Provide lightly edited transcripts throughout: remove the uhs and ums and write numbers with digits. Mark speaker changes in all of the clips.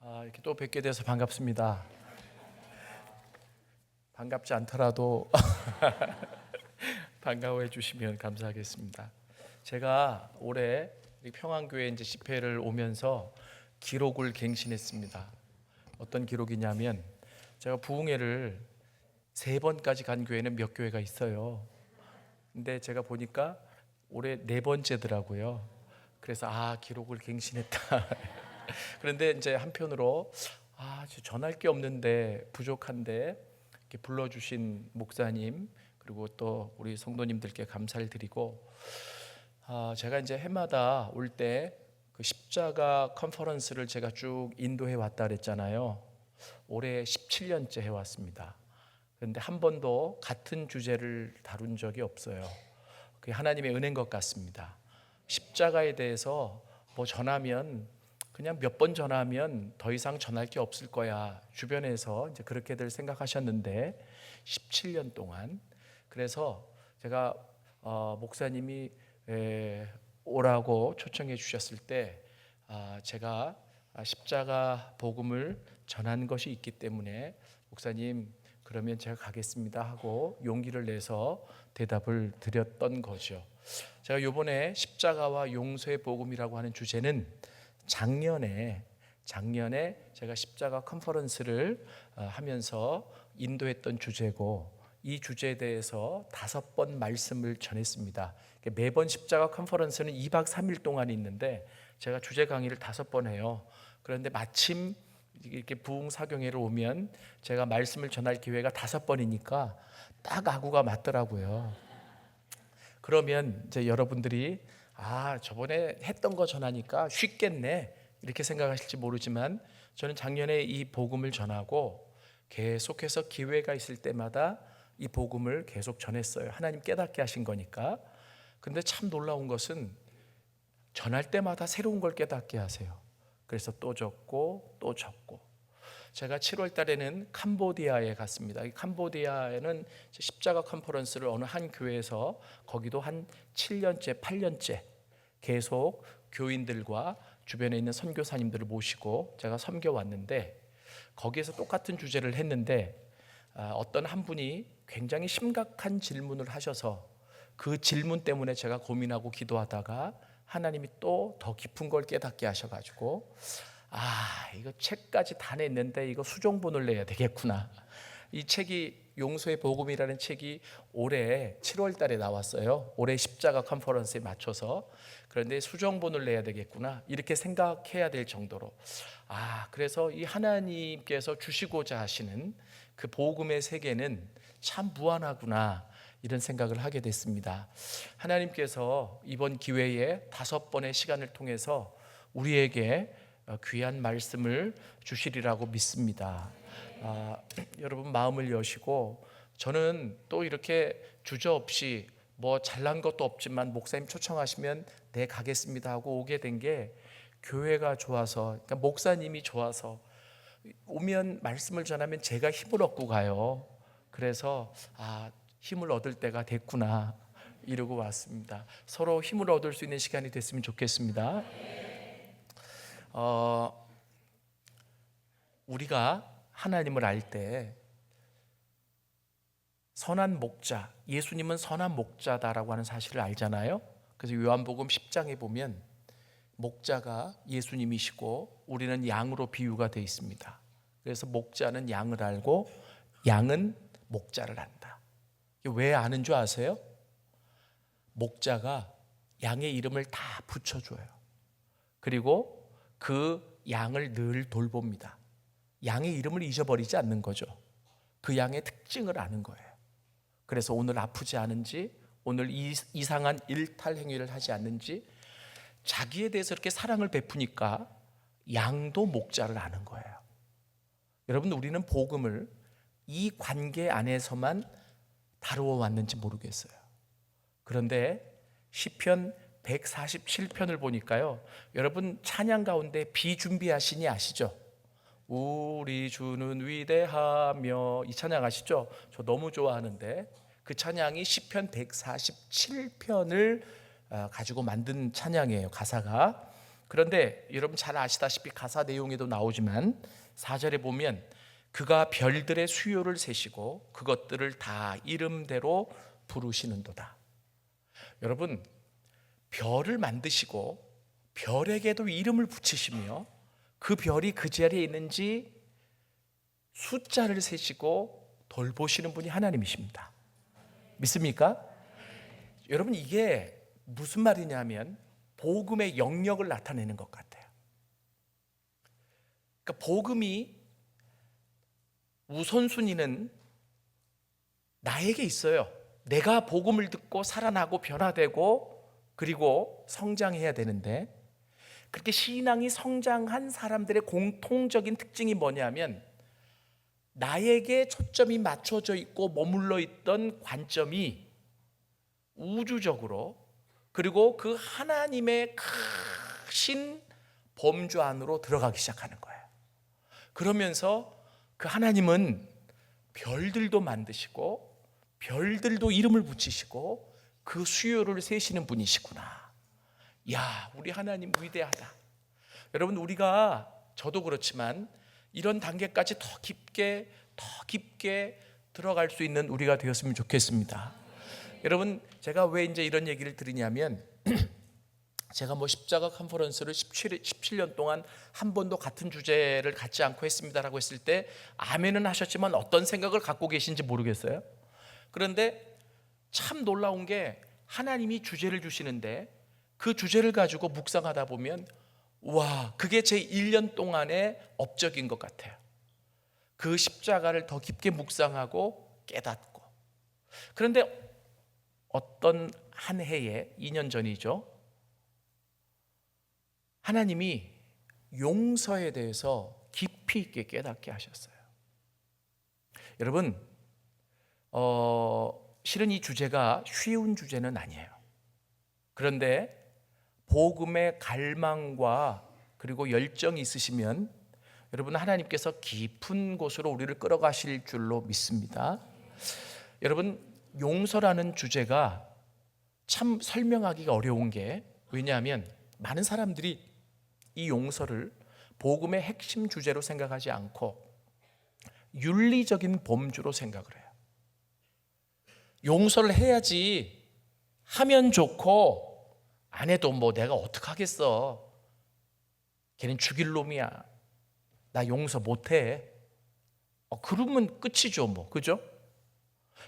Speaker 1: 이렇게 또 뵙게 돼서 반갑습니다. 반갑지 않더라도 반가워해 주시면 감사하겠습니다. 제가 올해 평안교회 이제 집회를 오면서 기록을 갱신했습니다. 어떤 기록이냐면 제가 부흥회를 3번까지 간 교회는 몇 교회가 있어요. 근데 제가 보니까 올해 4번째더라고요. 그래서 기록을 갱신했다. 그런데 이제 한편으로 전할 게 없는데 부족한데 이렇게 불러주신 목사님 그리고 또 우리 성도님들께 감사를 드리고 제가 이제 해마다 올 때 그 십자가 컨퍼런스를 제가 쭉 인도해 왔다 그랬잖아요. 올해 17년째 해왔습니다. 그런데 한 번도 같은 주제를 다룬 적이 없어요. 그게 하나님의 은혜인 것 같습니다. 십자가에 대해서 뭐 전하면 그냥 몇 번 전하면 더 이상 전할 게 없을 거야. 주변에서 이제 그렇게들 생각하셨는데 17년 동안 그래서 제가 목사님이 오라고 초청해 주셨을 때 제가 십자가 복음을 전한 것이 있기 때문에 목사님 그러면 제가 가겠습니다 하고 용기를 내서 대답을 드렸던 거죠. 제가 이번에 십자가와 용서의 복음이라고 하는 주제는 작년에 제가 십자가 컨퍼런스를 하면서 인도했던 주제고 이 주제에 대해서 5번 말씀을 전했습니다. 매번 십자가 컨퍼런스는 2박 3일 동안 있는데 제가 주제 강의를 5번 해요. 그런데 마침 이렇게 부흥 사경회를 오면 제가 말씀을 전할 기회가 5번이니까 딱 아구가 맞더라고요. 그러면 이제 여러분들이 저번에 했던 거 전하니까 쉽겠네 이렇게 생각하실지 모르지만 저는 작년에 이 복음을 전하고 계속해서 기회가 있을 때마다 이 복음을 계속 전했어요. 하나님 깨닫게 하신 거니까. 근데 참 놀라운 것은 전할 때마다 새로운 걸 깨닫게 하세요. 그래서 또 적고 또 적고 제가 7월 달에는 캄보디아에 갔습니다. 이 캄보디아에는 십자가 컨퍼런스를 어느 한 교회에서 거기도 한 7년째 8년째 계속 교인들과 주변에 있는 선교사님들을 모시고 제가 섬겨왔는데 거기에서 똑같은 주제를 했는데 어떤 한 분이 굉장히 심각한 질문을 하셔서 그 질문 때문에 제가 고민하고 기도하다가 하나님이 또 더 깊은 걸 깨닫게 하셔가지고 이거 책까지 다 냈는데 이거 수종본을 내야 되겠구나. 이 책이 용서의 복음이라는 책이 올해 7월 달에 나왔어요. 올해 십자가 컨퍼런스에 맞춰서. 그런데 수종본을 내야 되겠구나 이렇게 생각해야 될 정도로 그래서 이 하나님께서 주시고자 하시는 그 복음의 세계는 참 무한하구나 이런 생각을 하게 됐습니다. 하나님께서 이번 기회에 5번의 시간을 통해서 우리에게 귀한 말씀을 주시리라고 믿습니다. 여러분 마음을 여시고 저는 또 이렇게 주저없이 뭐 잘난 것도 없지만 목사님 초청하시면 네 가겠습니다 하고 오게 된 게 교회가 좋아서 그러니까 목사님이 좋아서 오면 말씀을 전하면 제가 힘을 얻고 가요. 그래서 힘을 얻을 때가 됐구나 이러고 왔습니다. 서로 힘을 얻을 수 있는 시간이 됐으면 좋겠습니다. 우리가 하나님을 알 때 선한 목자, 예수님은 선한 목자다라고 하는 사실을 알잖아요. 그래서 요한복음 10장에 보면 목자가 예수님이시고 우리는 양으로 비유가 되어 있습니다. 그래서 목자는 양을 알고 양은 목자를 안다. 왜 아는 줄 아세요? 목자가 양의 이름을 다 붙여줘요. 그리고 그 양을 늘 돌봅니다. 양의 이름을 잊어버리지 않는 거죠. 그 양의 특징을 아는 거예요. 그래서 오늘 아프지 않은지, 오늘 이상한 일탈 행위를 하지 않는지 자기에 대해서 이렇게 사랑을 베푸니까 양도 목자를 아는 거예요. 여러분, 우리는 복음을 이 관계 안에서만 다루어 왔는지 모르겠어요. 그런데 시편 147편을 보니까요, 여러분 찬양 가운데 비준비하시니 아시죠? 우리 주는 위대하며 이 찬양 아시죠? 저 너무 좋아하는데 그 찬양이 시편 147편을 가지고 만든 찬양이에요. 가사가 그런데 여러분 잘 아시다시피 가사 내용에도 나오지만 4절에 보면 그가 별들의 수요를 세시고 그것들을 다 이름대로 부르시는도다. 여러분, 별을 만드시고 별에게도 이름을 붙이시며 그 별이 그 자리에 있는지 숫자를 세시고 돌보시는 분이 하나님이십니다. 믿습니까? 여러분, 이게 무슨 말이냐면 복음의 영역을 나타내는 것 같아요. 그러니까 복음이 우선순위는 나에게 있어요. 내가 복음을 듣고 살아나고 변화되고 그리고 성장해야 되는데, 그렇게 신앙이 성장한 사람들의 공통적인 특징이 뭐냐면 나에게 초점이 맞춰져 있고 머물러 있던 관점이 우주적으로 그리고 그 하나님의 크신 범주 안으로 들어가기 시작하는 거예요. 그러면서 그 하나님은 별들도 만드시고 별들도 이름을 붙이시고 그 수요를 세시는 분이시구나. 야, 우리 하나님 위대하다. 여러분, 우리가 저도 그렇지만 이런 단계까지 더 깊게 들어갈 수 있는 우리가 되었으면 좋겠습니다. 여러분, 제가 왜 이제 이런 얘기를 드리냐면 제가 십자가 컨퍼런스를 17년 동안 한 번도 같은 주제를 갖지 않고 했습니다라고 했을 때 아멘은 하셨지만 어떤 생각을 갖고 계신지 모르겠어요. 그런데 참 놀라운 게 하나님이 주제를 주시는데 그 주제를 가지고 묵상하다 보면 와, 그게 제 1년 동안의 업적인 것 같아요. 그 십자가를 더 깊게 묵상하고 깨닫고. 그런데 어떤 한 해에 2년 전이죠, 하나님이 용서에 대해서 깊이 있게 깨닫게 하셨어요. 여러분, 실은 이 주제가 쉬운 주제는 아니에요. 그런데 복음의 갈망과 그리고 열정이 있으시면 여러분, 하나님께서 깊은 곳으로 우리를 끌어가실 줄로 믿습니다. 여러분, 용서라는 주제가 참 설명하기가 어려운 게, 왜냐하면 많은 사람들이 이 용서를 복음의 핵심 주제로 생각하지 않고 윤리적인 범주로 생각을 해요. 용서를 해야지, 하면 좋고 안 해도 내가 어떡하겠어, 걔는 죽일 놈이야, 나 용서 못해, 그러면 끝이죠, 그죠?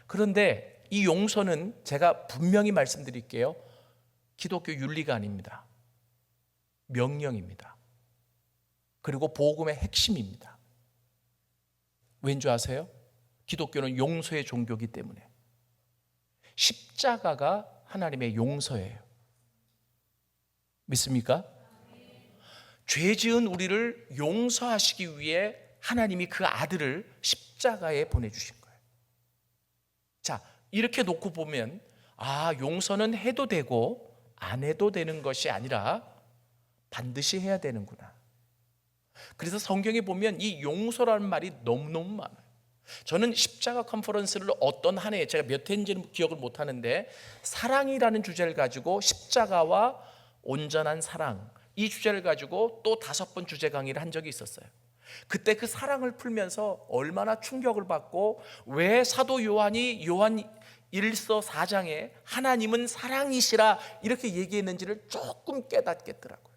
Speaker 1: 그런데 이 용서는 제가 분명히 말씀드릴게요, 기독교 윤리가 아닙니다. 명령입니다. 그리고 복음의 핵심입니다. 왠지 아세요? 기독교는 용서의 종교이기 때문에. 십자가가 하나님의 용서예요. 믿습니까? 죄 지은 우리를 용서하시기 위해 하나님이 그 아들을 십자가에 보내주신 거예요. 자, 이렇게 놓고 보면 용서는 해도 되고 안 해도 되는 것이 아니라 반드시 해야 되는구나. 그래서 성경에 보면 이 용서라는 말이 너무너무 많아요. 저는 십자가 컨퍼런스를 어떤 한 해에, 제가 몇 해인지는 기억을 못하는데, 사랑이라는 주제를 가지고 십자가와 온전한 사랑, 이 주제를 가지고 또 5번 주제 강의를 한 적이 있었어요. 그때 그 사랑을 풀면서 얼마나 충격을 받고 왜 사도 요한이 요한 1서 4장에 하나님은 사랑이시라 이렇게 얘기했는지를 조금 깨닫겠더라고요.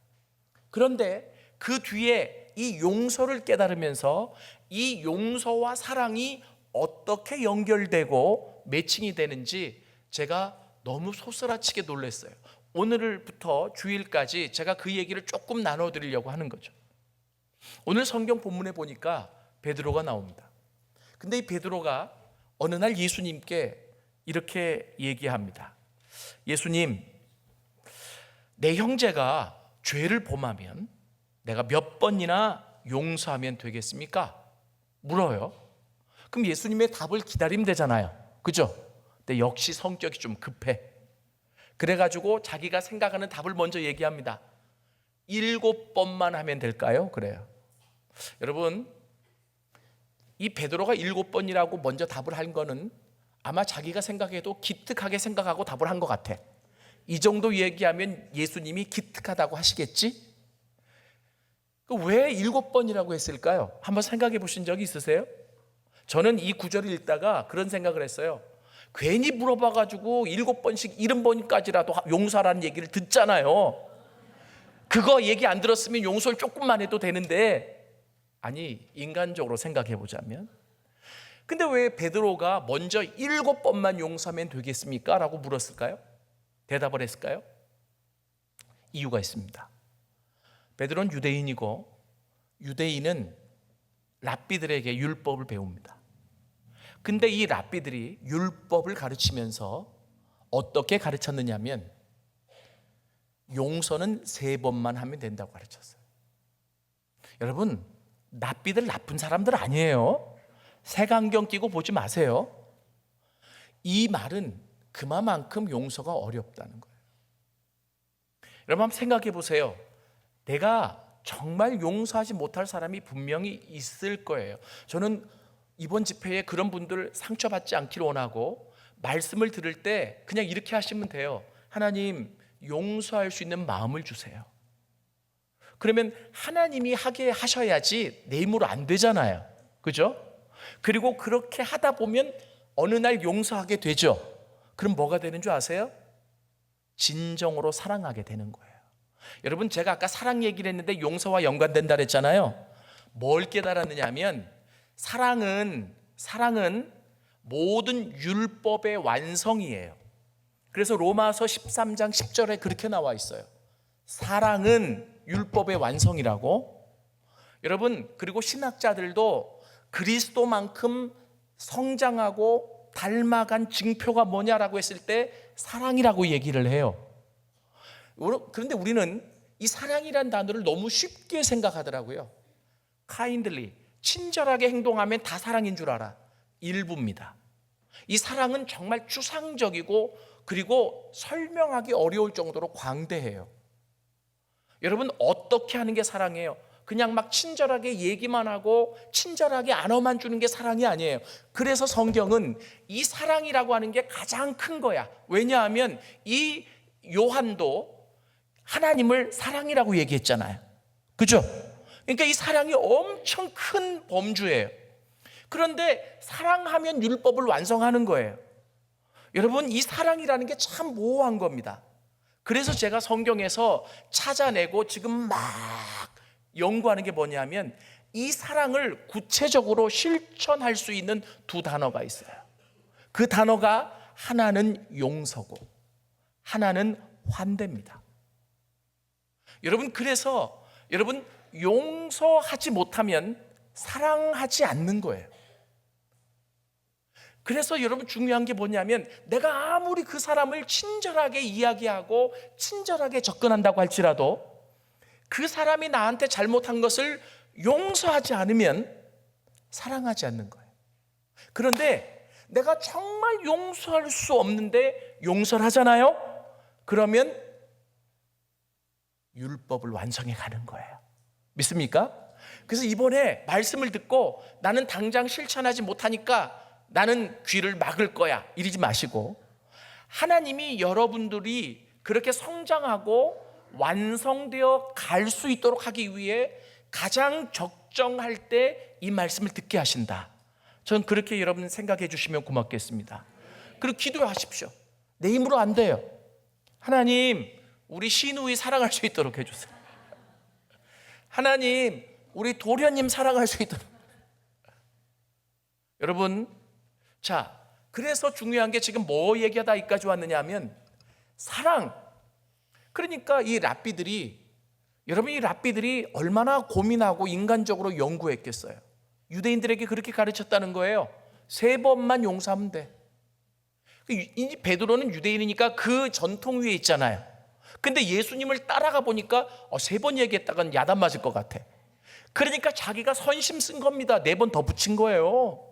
Speaker 1: 그런데 그 뒤에 이 용서를 깨달으면서 이 용서와 사랑이 어떻게 연결되고 매칭이 되는지 제가 너무 소스라치게 놀랐어요. 오늘부터 주일까지 제가 그 얘기를 조금 나눠드리려고 하는 거죠. 오늘 성경 본문에 보니까 베드로가 나옵니다. 근데 이 베드로가 어느 날 예수님께 이렇게 얘기합니다. 예수님, 내 형제가 죄를 범하면 내가 몇 번이나 용서하면 되겠습니까? 물어요. 그럼 예수님의 답을 기다리면 되잖아요, 그죠? 근데 역시 성격이 좀 급해. 그래가지고 자기가 생각하는 답을 먼저 얘기합니다. 7번만 하면 될까요? 그래요. 여러분, 이 베드로가 7번이라고 먼저 답을 한 거는 아마 자기가 생각해도 기특하게 생각하고 답을 한 것 같아. 이 정도 얘기하면 예수님이 기특하다고 하시겠지? 왜 7번이라고 했을까요? 한번 생각해 보신 적이 있으세요? 저는 이 구절을 읽다가 그런 생각을 했어요. 괜히 물어봐가지고 7번씩 70번까지라도 용서하라는 얘기를 듣잖아요. 그거 얘기 안 들었으면 용서를 조금만 해도 되는데, 아니, 인간적으로 생각해 보자면, 근데 왜 베드로가 먼저 7번만 용서하면 되겠습니까? 라고 물었을까요? 대답을 했을까요? 이유가 있습니다. 베드로는 유대인이고, 유대인은 랍비들에게 율법을 배웁니다. 근데 이 랍비들이 율법을 가르치면서 어떻게 가르쳤느냐면, 용서는 3번만 하면 된다고 가르쳤어요. 여러분, 랍비들 나쁜 사람들 아니에요. 색안경 끼고 보지 마세요. 이 말은 그만큼 용서가 어렵다는 거예요. 여러분 한번 생각해 보세요. 내가 정말 용서하지 못할 사람이 분명히 있을 거예요. 저는 이번 집회에 그런 분들 상처받지 않기를 원하고, 말씀을 들을 때 그냥 이렇게 하시면 돼요. 하나님, 용서할 수 있는 마음을 주세요. 그러면 하나님이 하게 하셔야지 내 힘으로 안 되잖아요. 그죠? 그리고 그렇게 하다 보면 어느 날 용서하게 되죠. 그럼 뭐가 되는 줄 아세요? 진정으로 사랑하게 되는 거예요. 여러분, 제가 아까 사랑 얘기를 했는데 용서와 연관된다 그랬잖아요. 뭘 깨달았느냐 하면, 사랑은 모든 율법의 완성이에요. 그래서 로마서 13장 10절에 그렇게 나와 있어요. 사랑은 율법의 완성이라고. 여러분, 그리고 신학자들도 그리스도만큼 성장하고 닮아간 징표가 뭐냐라고 했을 때 사랑이라고 얘기를 해요. 그런데 우리는 이 사랑이라는 단어를 너무 쉽게 생각하더라고요. kindly, 친절하게 행동하면 다 사랑인 줄 알아. 일부입니다. 이 사랑은 정말 추상적이고, 그리고 설명하기 어려울 정도로 광대해요. 여러분, 어떻게 하는 게 사랑이에요? 그냥 막 친절하게 얘기만 하고 친절하게 안어만 주는 게 사랑이 아니에요. 그래서 성경은 이 사랑이라고 하는 게 가장 큰 거야. 왜냐하면 이 요한도 하나님을 사랑이라고 얘기했잖아요. 그죠? 그러니까 이 사랑이 엄청 큰 범주예요. 그런데 사랑하면 율법을 완성하는 거예요. 여러분, 이 사랑이라는 게 참 모호한 겁니다. 그래서 제가 성경에서 찾아내고 지금 막 연구하는 게 뭐냐면, 이 사랑을 구체적으로 실천할 수 있는 2 단어가 있어요. 그 단어가 하나는 용서고 하나는 환대입니다. 여러분, 그래서 여러분, 용서하지 못하면 사랑하지 않는 거예요. 그래서 여러분, 중요한 게 뭐냐면, 내가 아무리 그 사람을 친절하게 이야기하고 친절하게 접근한다고 할지라도 그 사람이 나한테 잘못한 것을 용서하지 않으면 사랑하지 않는 거예요. 그런데 내가 정말 용서할 수 없는데 용서를 하잖아요. 그러면 율법을 완성해 가는 거예요. 믿습니까? 그래서 이번에 말씀을 듣고 나는 당장 실천하지 못하니까 나는 귀를 막을 거야, 이러지 마시고, 하나님이 여러분들이 그렇게 성장하고 완성되어 갈 수 있도록 하기 위해 가장 적정할 때 이 말씀을 듣게 하신다. 저는 그렇게 여러분 생각해 주시면 고맙겠습니다. 그리고 기도하십시오. 내 힘으로 안 돼요. 하나님, 우리 신우이 사랑할 수 있도록 해주세요. 하나님, 우리 도련님 사랑할 수 있도록. 여러분, 자, 그래서 중요한 게 지금 뭐 얘기하다 여기까지 왔느냐 하면 사랑. 그러니까 이 랍비들이, 여러분, 이 랍비들이 얼마나 고민하고 인간적으로 연구했겠어요. 유대인들에게 그렇게 가르쳤다는 거예요. 3번만 용서하면 돼. 이 베드로는 유대인이니까 그 전통 위에 있잖아요. 근데 예수님을 따라가 보니까 3번 얘기했다간 야단 맞을 것 같아. 그러니까 자기가 선심 쓴 겁니다. 4번 더 붙인 거예요.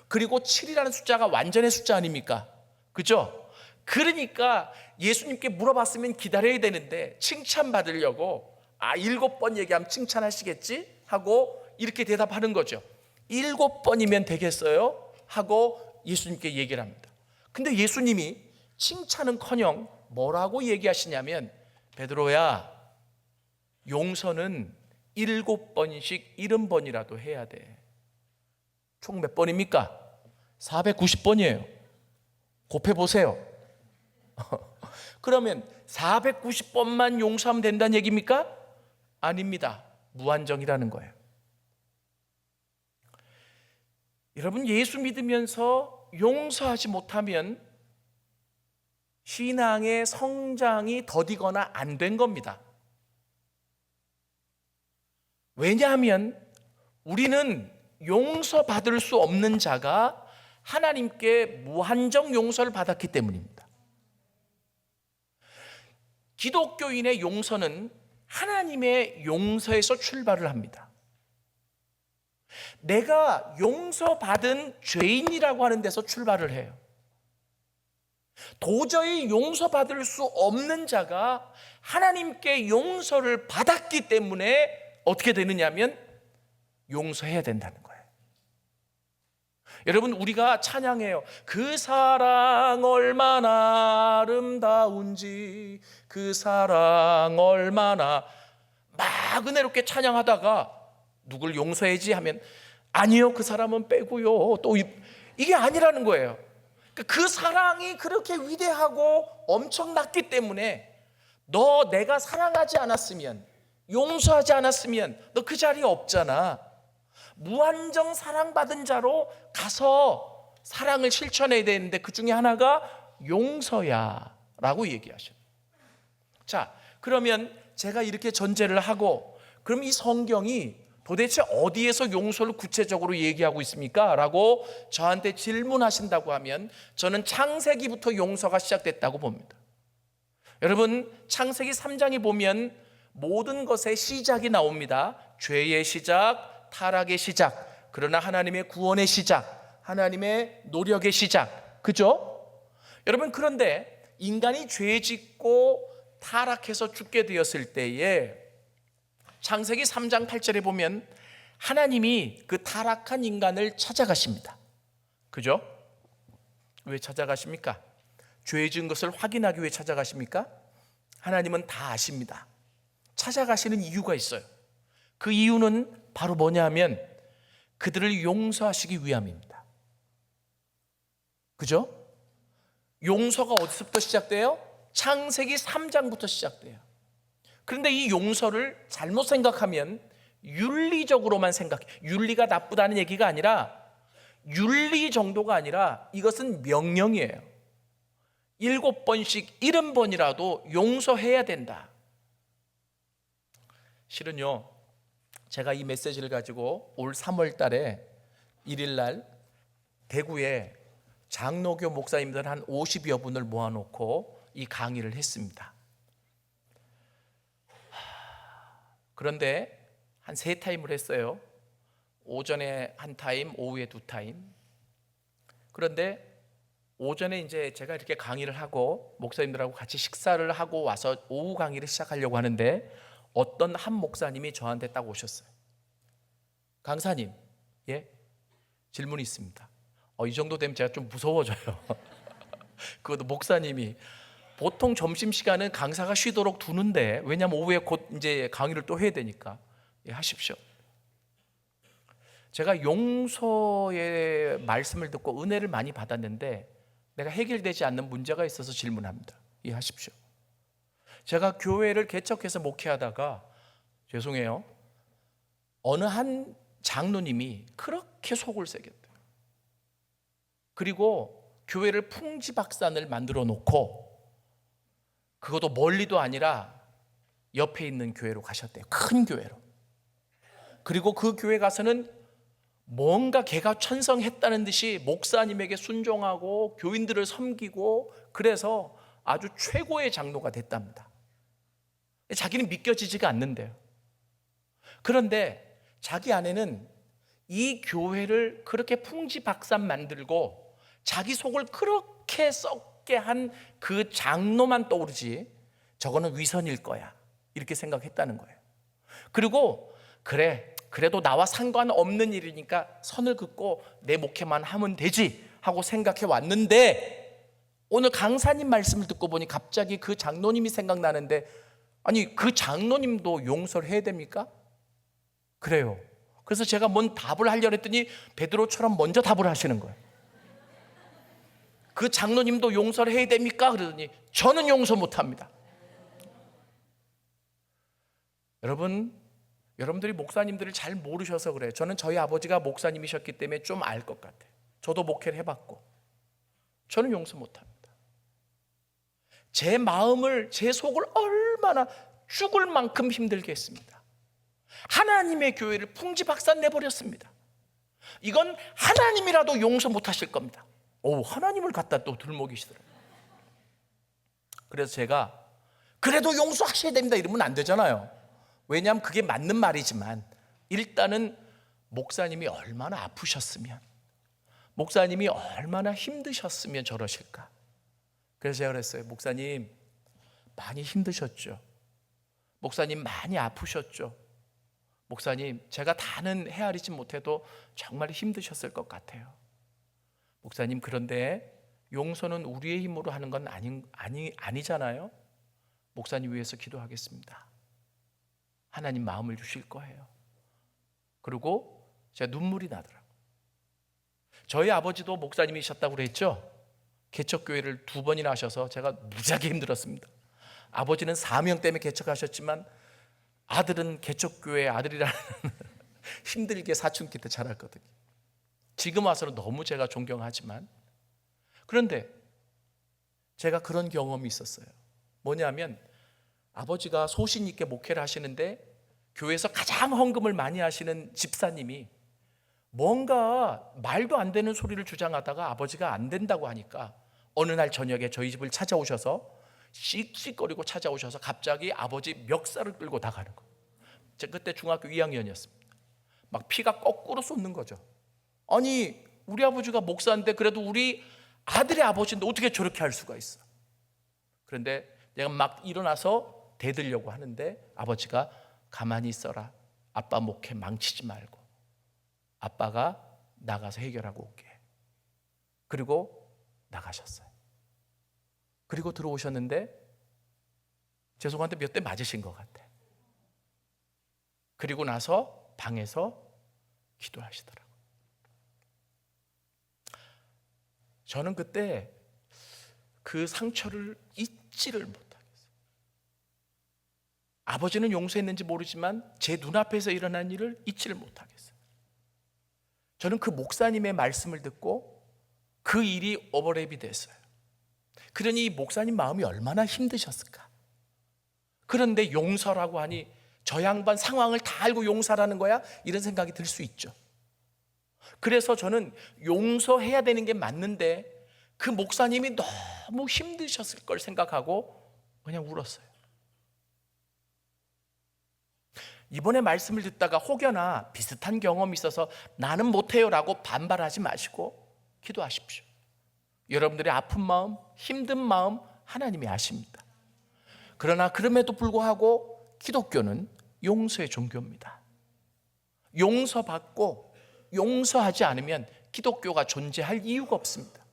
Speaker 1: 그리고 7이라는 숫자가 완전의 숫자 아닙니까? 그죠? 그러니까 예수님께 물어봤으면 기다려야 되는데 칭찬받으려고 7번 얘기하면 칭찬하시겠지? 하고 이렇게 대답하는 거죠. 7번이면 되겠어요? 하고 예수님께 얘기를 합니다. 근데 예수님이 칭찬은커녕 뭐라고 얘기하시냐면, 베드로야, 용서는 7번씩 70번이라도 해야 돼. 총 몇 번입니까? 490번이에요. 곱해보세요. 그러면 490번만 용서하면 된다는 얘기입니까? 아닙니다. 무한정이라는 거예요. 여러분, 예수 믿으면서 용서하지 못하면 신앙의 성장이 더디거나 안 된 겁니다. 왜냐하면 우리는 용서받을 수 없는 자가 하나님께 무한정 용서를 받았기 때문입니다. 기독교인의 용서는 하나님의 용서에서 출발을 합니다. 내가 용서받은 죄인이라고 하는 데서 출발을 해요. 도저히 용서받을 수 없는 자가 하나님께 용서를 받았기 때문에 어떻게 되느냐면 용서해야 된다는 거예요. 여러분, 우리가 찬양해요. 그 사랑 얼마나 아름다운지, 그 사랑 얼마나, 막 은혜롭게 찬양하다가 누굴 용서해야지 하면 아니요, 그 사람은 빼고요, 또 이게 아니라는 거예요. 그 사랑이 그렇게 위대하고 엄청났기 때문에 너 내가 사랑하지 않았으면, 용서하지 않았으면 너 그 자리에 없잖아. 무한정 사랑받은 자로 가서 사랑을 실천해야 되는데 그 중에 하나가 용서야 라고 얘기하셔요. 자, 그러면 제가 이렇게 전제를 하고, 그럼 이 성경이 도대체 어디에서 용서를 구체적으로 얘기하고 있습니까? 라고 저한테 질문하신다고 하면 저는 창세기부터 용서가 시작됐다고 봅니다. 여러분, 창세기 3장에 보면 모든 것의 시작이 나옵니다. 죄의 시작, 타락의 시작, 그러나 하나님의 구원의 시작, 하나님의 노력의 시작, 그죠? 여러분, 그런데 인간이 죄 짓고 타락해서 죽게 되었을 때에 창세기 3장 8절에 보면 하나님이 그 타락한 인간을 찾아가십니다. 그죠? 왜 찾아가십니까? 죄 지은 것을 확인하기 위해 찾아가십니까? 하나님은 다 아십니다. 찾아가시는 이유가 있어요. 그 이유는 바로 뭐냐 하면 그들을 용서하시기 위함입니다. 그죠? 용서가 어디서부터 시작돼요? 창세기 3장부터 시작돼요. 그런데 이 용서를 잘못 생각하면 윤리적으로만 생각해. 윤리가 나쁘다는 얘기가 아니라, 윤리 정도가 아니라 이것은 명령이에요. 7번씩 70번이라도 용서해야 된다. 실은요, 제가 이 메시지를 가지고 올 3월 달에 1일 날 대구에 장로교 목사님들 한 50여 분을 모아놓고 이 강의를 했습니다. 그런데 한 3타임을 했어요. 오전에 한 타임, 오후에 2타임. 그런데 오전에 이제 제가 이렇게 강의를 하고 목사님들하고 같이 식사를 하고 와서 오후 강의를 시작하려고 하는데 어떤 한 목사님이 저한테 딱 오셨어요. 강사님, 예? 질문이 있습니다. 이 정도 되면 제가 좀 무서워져요. 그것도 목사님이. 보통 점심시간은 강사가 쉬도록 두는데, 왜냐하면 오후에 곧 이제 강의를 또 해야 되니까. 예, 하십시오. 제가 용서의 말씀을 듣고 은혜를 많이 받았는데 내가 해결되지 않는 문제가 있어서 질문합니다. 이해하십시오. 제가 교회를 개척해서 목회하다가, 죄송해요, 어느 한 장로님이 그렇게 속을 새겼대요. 그리고 교회를 풍지박산을 만들어 놓고, 그것도 멀리도 아니라 옆에 있는 교회로 가셨대요. 큰 교회로. 그리고 그 교회 가서는 뭔가 개가천성했다는 듯이 목사님에게 순종하고 교인들을 섬기고, 그래서 아주 최고의 장로가 됐답니다. 자기는 믿겨지지가 않는데요. 그런데 자기 아내는 이 교회를 그렇게 풍지박산 만들고 자기 속을 그렇게 썩게 한 그 장로만 떠오르지 저거는 위선일 거야, 이렇게 생각했다는 거예요. 그리고 그래도 나와 상관없는 일이니까 선을 긋고 내 목회만 하면 되지 하고 생각해 왔는데, 오늘 강사님 말씀을 듣고 보니 갑자기 그 장로님이 생각나는데, 아니 그 장로님도 용서를 해야 됩니까? 그래요. 그래서 제가 뭔 답을 하려고 했더니 베드로처럼 먼저 답을 하시는 거예요. 그 장로님도 용서를 해야 됩니까? 그러더니 저는 용서 못합니다. 여러분들이 목사님들을 잘 모르셔서 그래요. 저는 저희 아버지가 목사님이셨기 때문에 좀 알 것 같아요. 저도 목회를 해봤고 저는 용서 못합니다. 제 마음을, 제 속을 얼마나 죽을 만큼 힘들게 했습니다. 하나님의 교회를 풍지박산 내버렸습니다. 이건 하나님이라도 용서 못하실 겁니다. 하나님을 갖다 또 들먹이시더라고요. 그래서 제가 그래도 용서하셔야 됩니다 이러면 안 되잖아요. 왜냐하면 그게 맞는 말이지만 일단은 목사님이 얼마나 아프셨으면, 목사님이 얼마나 힘드셨으면 저러실까. 그래서 제가 그랬어요. 목사님 많이 힘드셨죠. 목사님 많이 아프셨죠. 목사님 제가 다는 헤아리지 못해도 정말 힘드셨을 것 같아요. 목사님 그런데 용서는 우리의 힘으로 하는 건 아니잖아요. 목사님 위해서 기도하겠습니다. 하나님 마음을 주실 거예요. 그리고 제가 눈물이 나더라고요. 저희 아버지도 목사님이셨다고 그랬죠. 개척교회를 2번이나 하셔서 제가 무지하게 힘들었습니다. 아버지는 사명 때문에 개척하셨지만 아들은 개척교회 아들이라는 힘들게 사춘기 때 자랐거든요. 지금 와서는 너무 제가 존경하지만, 그런데 제가 그런 경험이 있었어요. 뭐냐면 아버지가 소신 있게 목회를 하시는데 교회에서 가장 헌금을 많이 하시는 집사님이 뭔가 말도 안 되는 소리를 주장하다가 아버지가 안 된다고 하니까 어느 날 저녁에 저희 집을 찾아오셔서 씩씩거리고 찾아오셔서 갑자기 아버지 멱살을 끌고 나가는 거예요. 제가 그때 중학교 2학년이었습니다. 막 피가 거꾸로 쏟는 거죠. 아니 우리 아버지가 목사인데 그래도 우리 아들의 아버지인데 어떻게 저렇게 할 수가 있어. 그런데 내가 막 일어나서 대들려고 하는데 아버지가 가만히 있어라, 아빠 목회 망치지 말고 아빠가 나가서 해결하고 올게. 그리고 나가셨어요. 그리고 들어오셨는데 죄송한데 몇 대 맞으신 것 같아. 그리고 나서 방에서 기도하시더라고요. 저는 그때 그 상처를 잊지를 못하겠어요. 아버지는 용서했는지 모르지만 제 눈앞에서 일어난 일을 잊지를 못하겠어요. 저는 그 목사님의 말씀을 듣고 그 일이 오버랩이 됐어요. 그러니 이 목사님 마음이 얼마나 힘드셨을까. 그런데 용서라고 하니 저 양반 상황을 다 알고 용서라는 거야? 이런 생각이 들 수 있죠. 그래서 저는 용서해야 되는 게 맞는데 그 목사님이 너무 힘드셨을 걸 생각하고 그냥 울었어요. 이번에 말씀을 듣다가 혹여나 비슷한 경험이 있어서 나는 못해요 라고 반발하지 마시고 기도하십시오. 여러분들의 아픈 마음, 힘든 마음 하나님이 아십니다. 그러나 그럼에도 불구하고 기독교는 용서의 종교입니다. 용서받고 용서하지 않으면 기독교가 존재할 이유가 없습니다.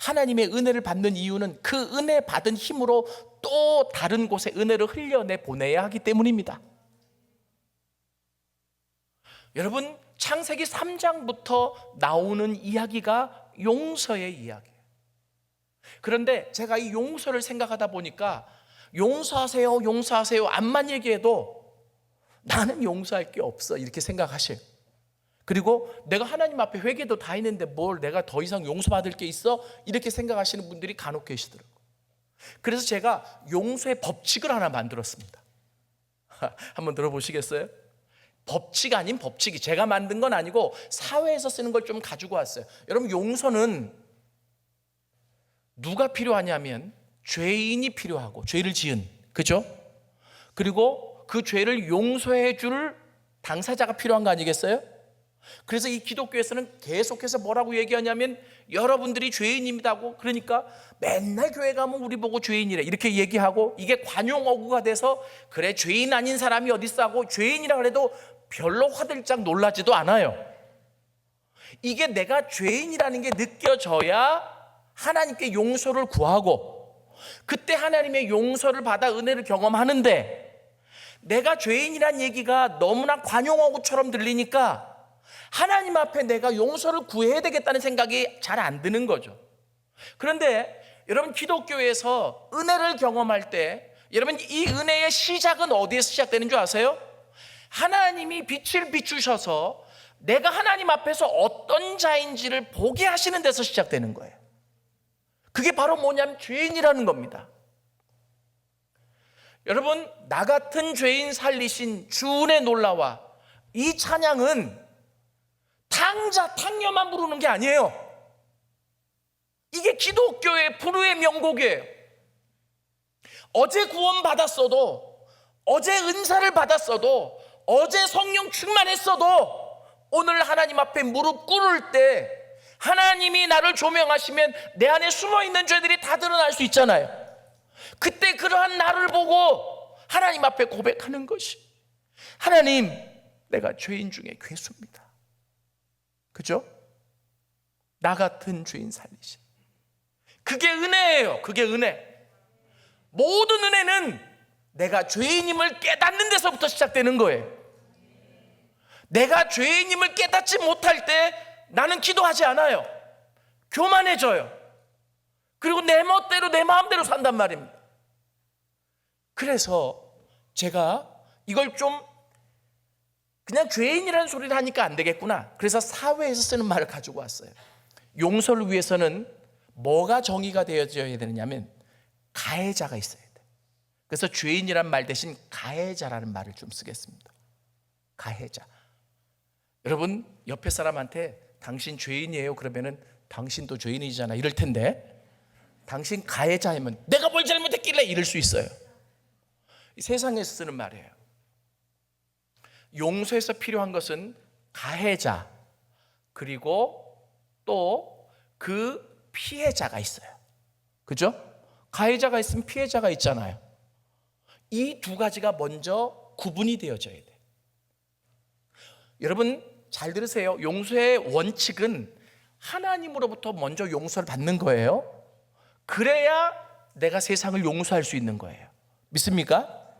Speaker 1: 하나님의 은혜를 받는 이유는 그 은혜 받은 힘으로 또 다른 곳에 은혜를 흘려내 보내야 하기 때문입니다. 여러분, 창세기 3장부터 나오는 이야기가 용서의 이야기예요. 그런데 제가 이 용서를 생각하다 보니까 용서하세요, 용서하세요 암만 얘기해도 나는 용서할 게 없어 이렇게 생각하셔요. 그리고 내가 하나님 앞에 회개도 다 했는데 뭘 내가 더 이상 용서받을 게 있어? 이렇게 생각하시는 분들이 간혹 계시더라고요. 그래서 제가 용서의 법칙을 하나 만들었습니다. 한번 들어보시겠어요? 법칙 아닌 법칙이 제가 만든 건 아니고 사회에서 쓰는 걸 좀 가지고 왔어요. 여러분, 용서는 누가 필요하냐면 죄인이 필요하고 죄를 지은, 그죠? 그리고 그 죄를 용서해 줄 당사자가 필요한 거 아니겠어요? 그래서 이 기독교에서는 계속해서 뭐라고 얘기하냐면 여러분들이 죄인입니다고, 그러니까 맨날 교회 가면 우리 보고 죄인이래 이렇게 얘기하고, 이게 관용어구가 돼서 그래 죄인 아닌 사람이 어딨어 하고 죄인이라 그래도 별로 화들짝 놀라지도 않아요. 이게 내가 죄인이라는 게 느껴져야 하나님께 용서를 구하고 그때 하나님의 용서를 받아 은혜를 경험하는데, 내가 죄인이란 얘기가 너무나 관용어구처럼 들리니까 하나님 앞에 내가 용서를 구해야 되겠다는 생각이 잘 안 드는 거죠. 그런데 여러분, 기독교에서 은혜를 경험할 때 여러분, 이 은혜의 시작은 어디에서 시작되는 줄 아세요? 하나님이 빛을 비추셔서 내가 하나님 앞에서 어떤 자인지를 보게 하시는 데서 시작되는 거예요. 그게 바로 뭐냐면 죄인이라는 겁니다. 여러분, 나 같은 죄인 살리신 주은혜 놀라와 이 찬양은 탕자탕녀만 부르는 게 아니에요. 이게 기독교의 불후의 명곡이에요. 어제 구원 받았어도, 어제 은사를 받았어도, 어제 성령 충만했어도 오늘 하나님 앞에 무릎 꿇을 때 하나님이 나를 조명하시면 내 안에 숨어있는 죄들이 다 드러날 수 있잖아요. 그때 그러한 나를 보고 하나님 앞에 고백하는 것이, 하나님, 내가 죄인 중에 괴수입니다. 그죠? 나 같은 죄인 살리신, 그게 은혜예요. 그게 은혜. 모든 은혜는 내가 죄인임을 깨닫는 데서부터 시작되는 거예요. 내가 죄인임을 깨닫지 못할 때 나는 기도하지 않아요. 교만해져요. 그리고 내 멋대로 내 마음대로 산단 말입니다. 그래서 제가 이걸 좀 그냥 죄인이라는 소리를 하니까 안 되겠구나. 그래서 사회에서 쓰는 말을 가지고 왔어요. 용서를 위해서는 뭐가 정의가 되어져야 되느냐면 가해자가 있어야 돼. 그래서 죄인이란 말 대신 가해자라는 말을 좀 쓰겠습니다. 가해자. 여러분, 옆에 사람한테 당신 죄인이에요 그러면은 당신도 죄인이잖아 이럴 텐데, 당신 가해자이면 내가 뭘 잘못했길래 이럴 수 있어요. 세상에서 쓰는 말이에요. 용서에서 필요한 것은 가해자, 그리고 또 그 피해자가 있어요. 그죠? 가해자가 있으면 피해자가 있잖아요. 이 두 가지가 먼저 구분이 되어져야 돼. 여러분 잘 들으세요. 용서의 원칙은 하나님으로부터 먼저 용서를 받는 거예요. 그래야 내가 세상을 용서할 수 있는 거예요. 믿습니까?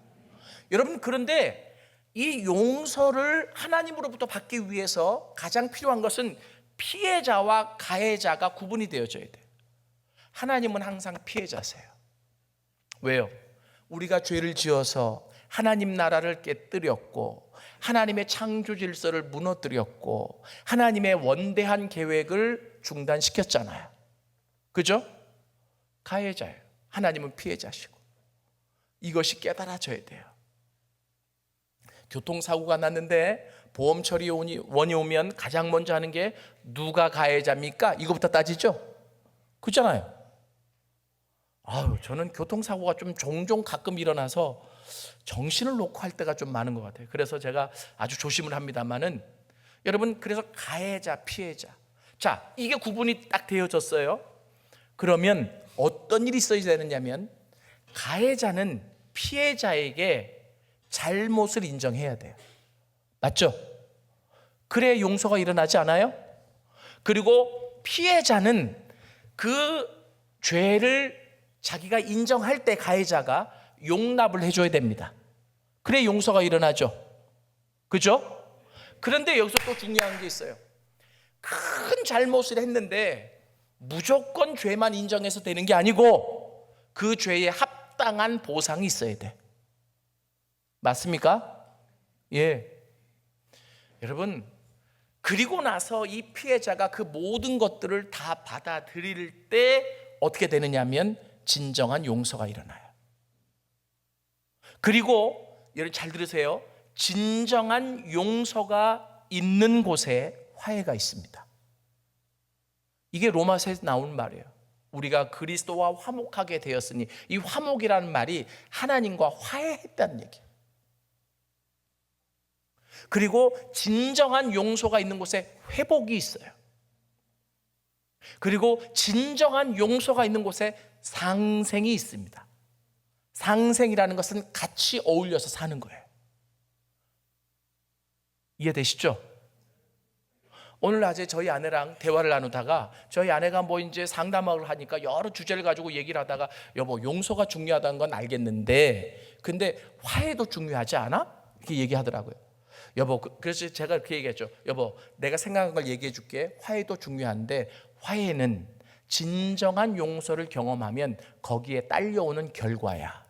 Speaker 1: 여러분, 그런데 이 용서를 하나님으로부터 받기 위해서 가장 필요한 것은 피해자와 가해자가 구분이 되어져야 돼요. 하나님은 항상 피해자세요. 왜요? 우리가 죄를 지어서 하나님 나라를 깨뜨렸고 하나님의 창조 질서를 무너뜨렸고 하나님의 원대한 계획을 중단시켰잖아요. 그죠? 가해자예요. 하나님은 피해자시고. 이것이 깨달아져야 돼요. 교통사고가 났는데 보험 처리원이 오면 가장 먼저 하는 게 누가 가해자입니까? 이거부터 따지죠? 그렇잖아요. 저는 교통사고가 좀 종종 가끔 일어나서 정신을 놓고 할 때가 좀 많은 것 같아요. 그래서 제가 아주 조심을 합니다만은, 여러분, 그래서 가해자, 피해자. 자, 이게 구분이 딱 되어졌어요. 그러면 어떤 일이 있어야 되느냐면, 가해자는 피해자에게 잘못을 인정해야 돼요. 맞죠? 그래야 용서가 일어나지 않아요? 그리고 피해자는 그 죄를 자기가 인정할 때 가해자가 용납을 해줘야 됩니다. 그래 용서가 일어나죠. 그죠? 그런데 여기서 또 중요한 게 있어요. 큰 잘못을 했는데 무조건 죄만 인정해서 되는 게 아니고 그 죄에 합당한 보상이 있어야 돼. 맞습니까? 예. 여러분, 그리고 나서 이 피해자가 그 모든 것들을 다 받아들일 때 어떻게 되느냐 하면 진정한 용서가 일어나요. 그리고 여러분 잘 들으세요. 진정한 용서가 있는 곳에 화해가 있습니다. 이게 로마서에서 나오는 말이에요. 우리가 그리스도와 화목하게 되었으니, 이 화목이라는 말이 하나님과 화해했다는 얘기예요. 그리고 진정한 용서가 있는 곳에 회복이 있어요. 그리고 진정한 용서가 있는 곳에 상생이 있습니다. 상생이라는 것은 같이 어울려서 사는 거예요. 이해되시죠? 오늘 낮에 저희 아내랑 대화를 나누다가 저희 아내가 뭐 이제 상담을 하니까 여러 주제를 가지고 얘기를 하다가 여보, 용서가 중요하다는 건 알겠는데 근데 화해도 중요하지 않아? 이렇게 얘기하더라고요. 여보, 그래서 제가 그렇게 얘기했죠. 여보, 내가 생각한 걸 얘기해 줄게. 화해도 중요한데 화해는 진정한 용서를 경험하면 거기에 딸려오는 결과야.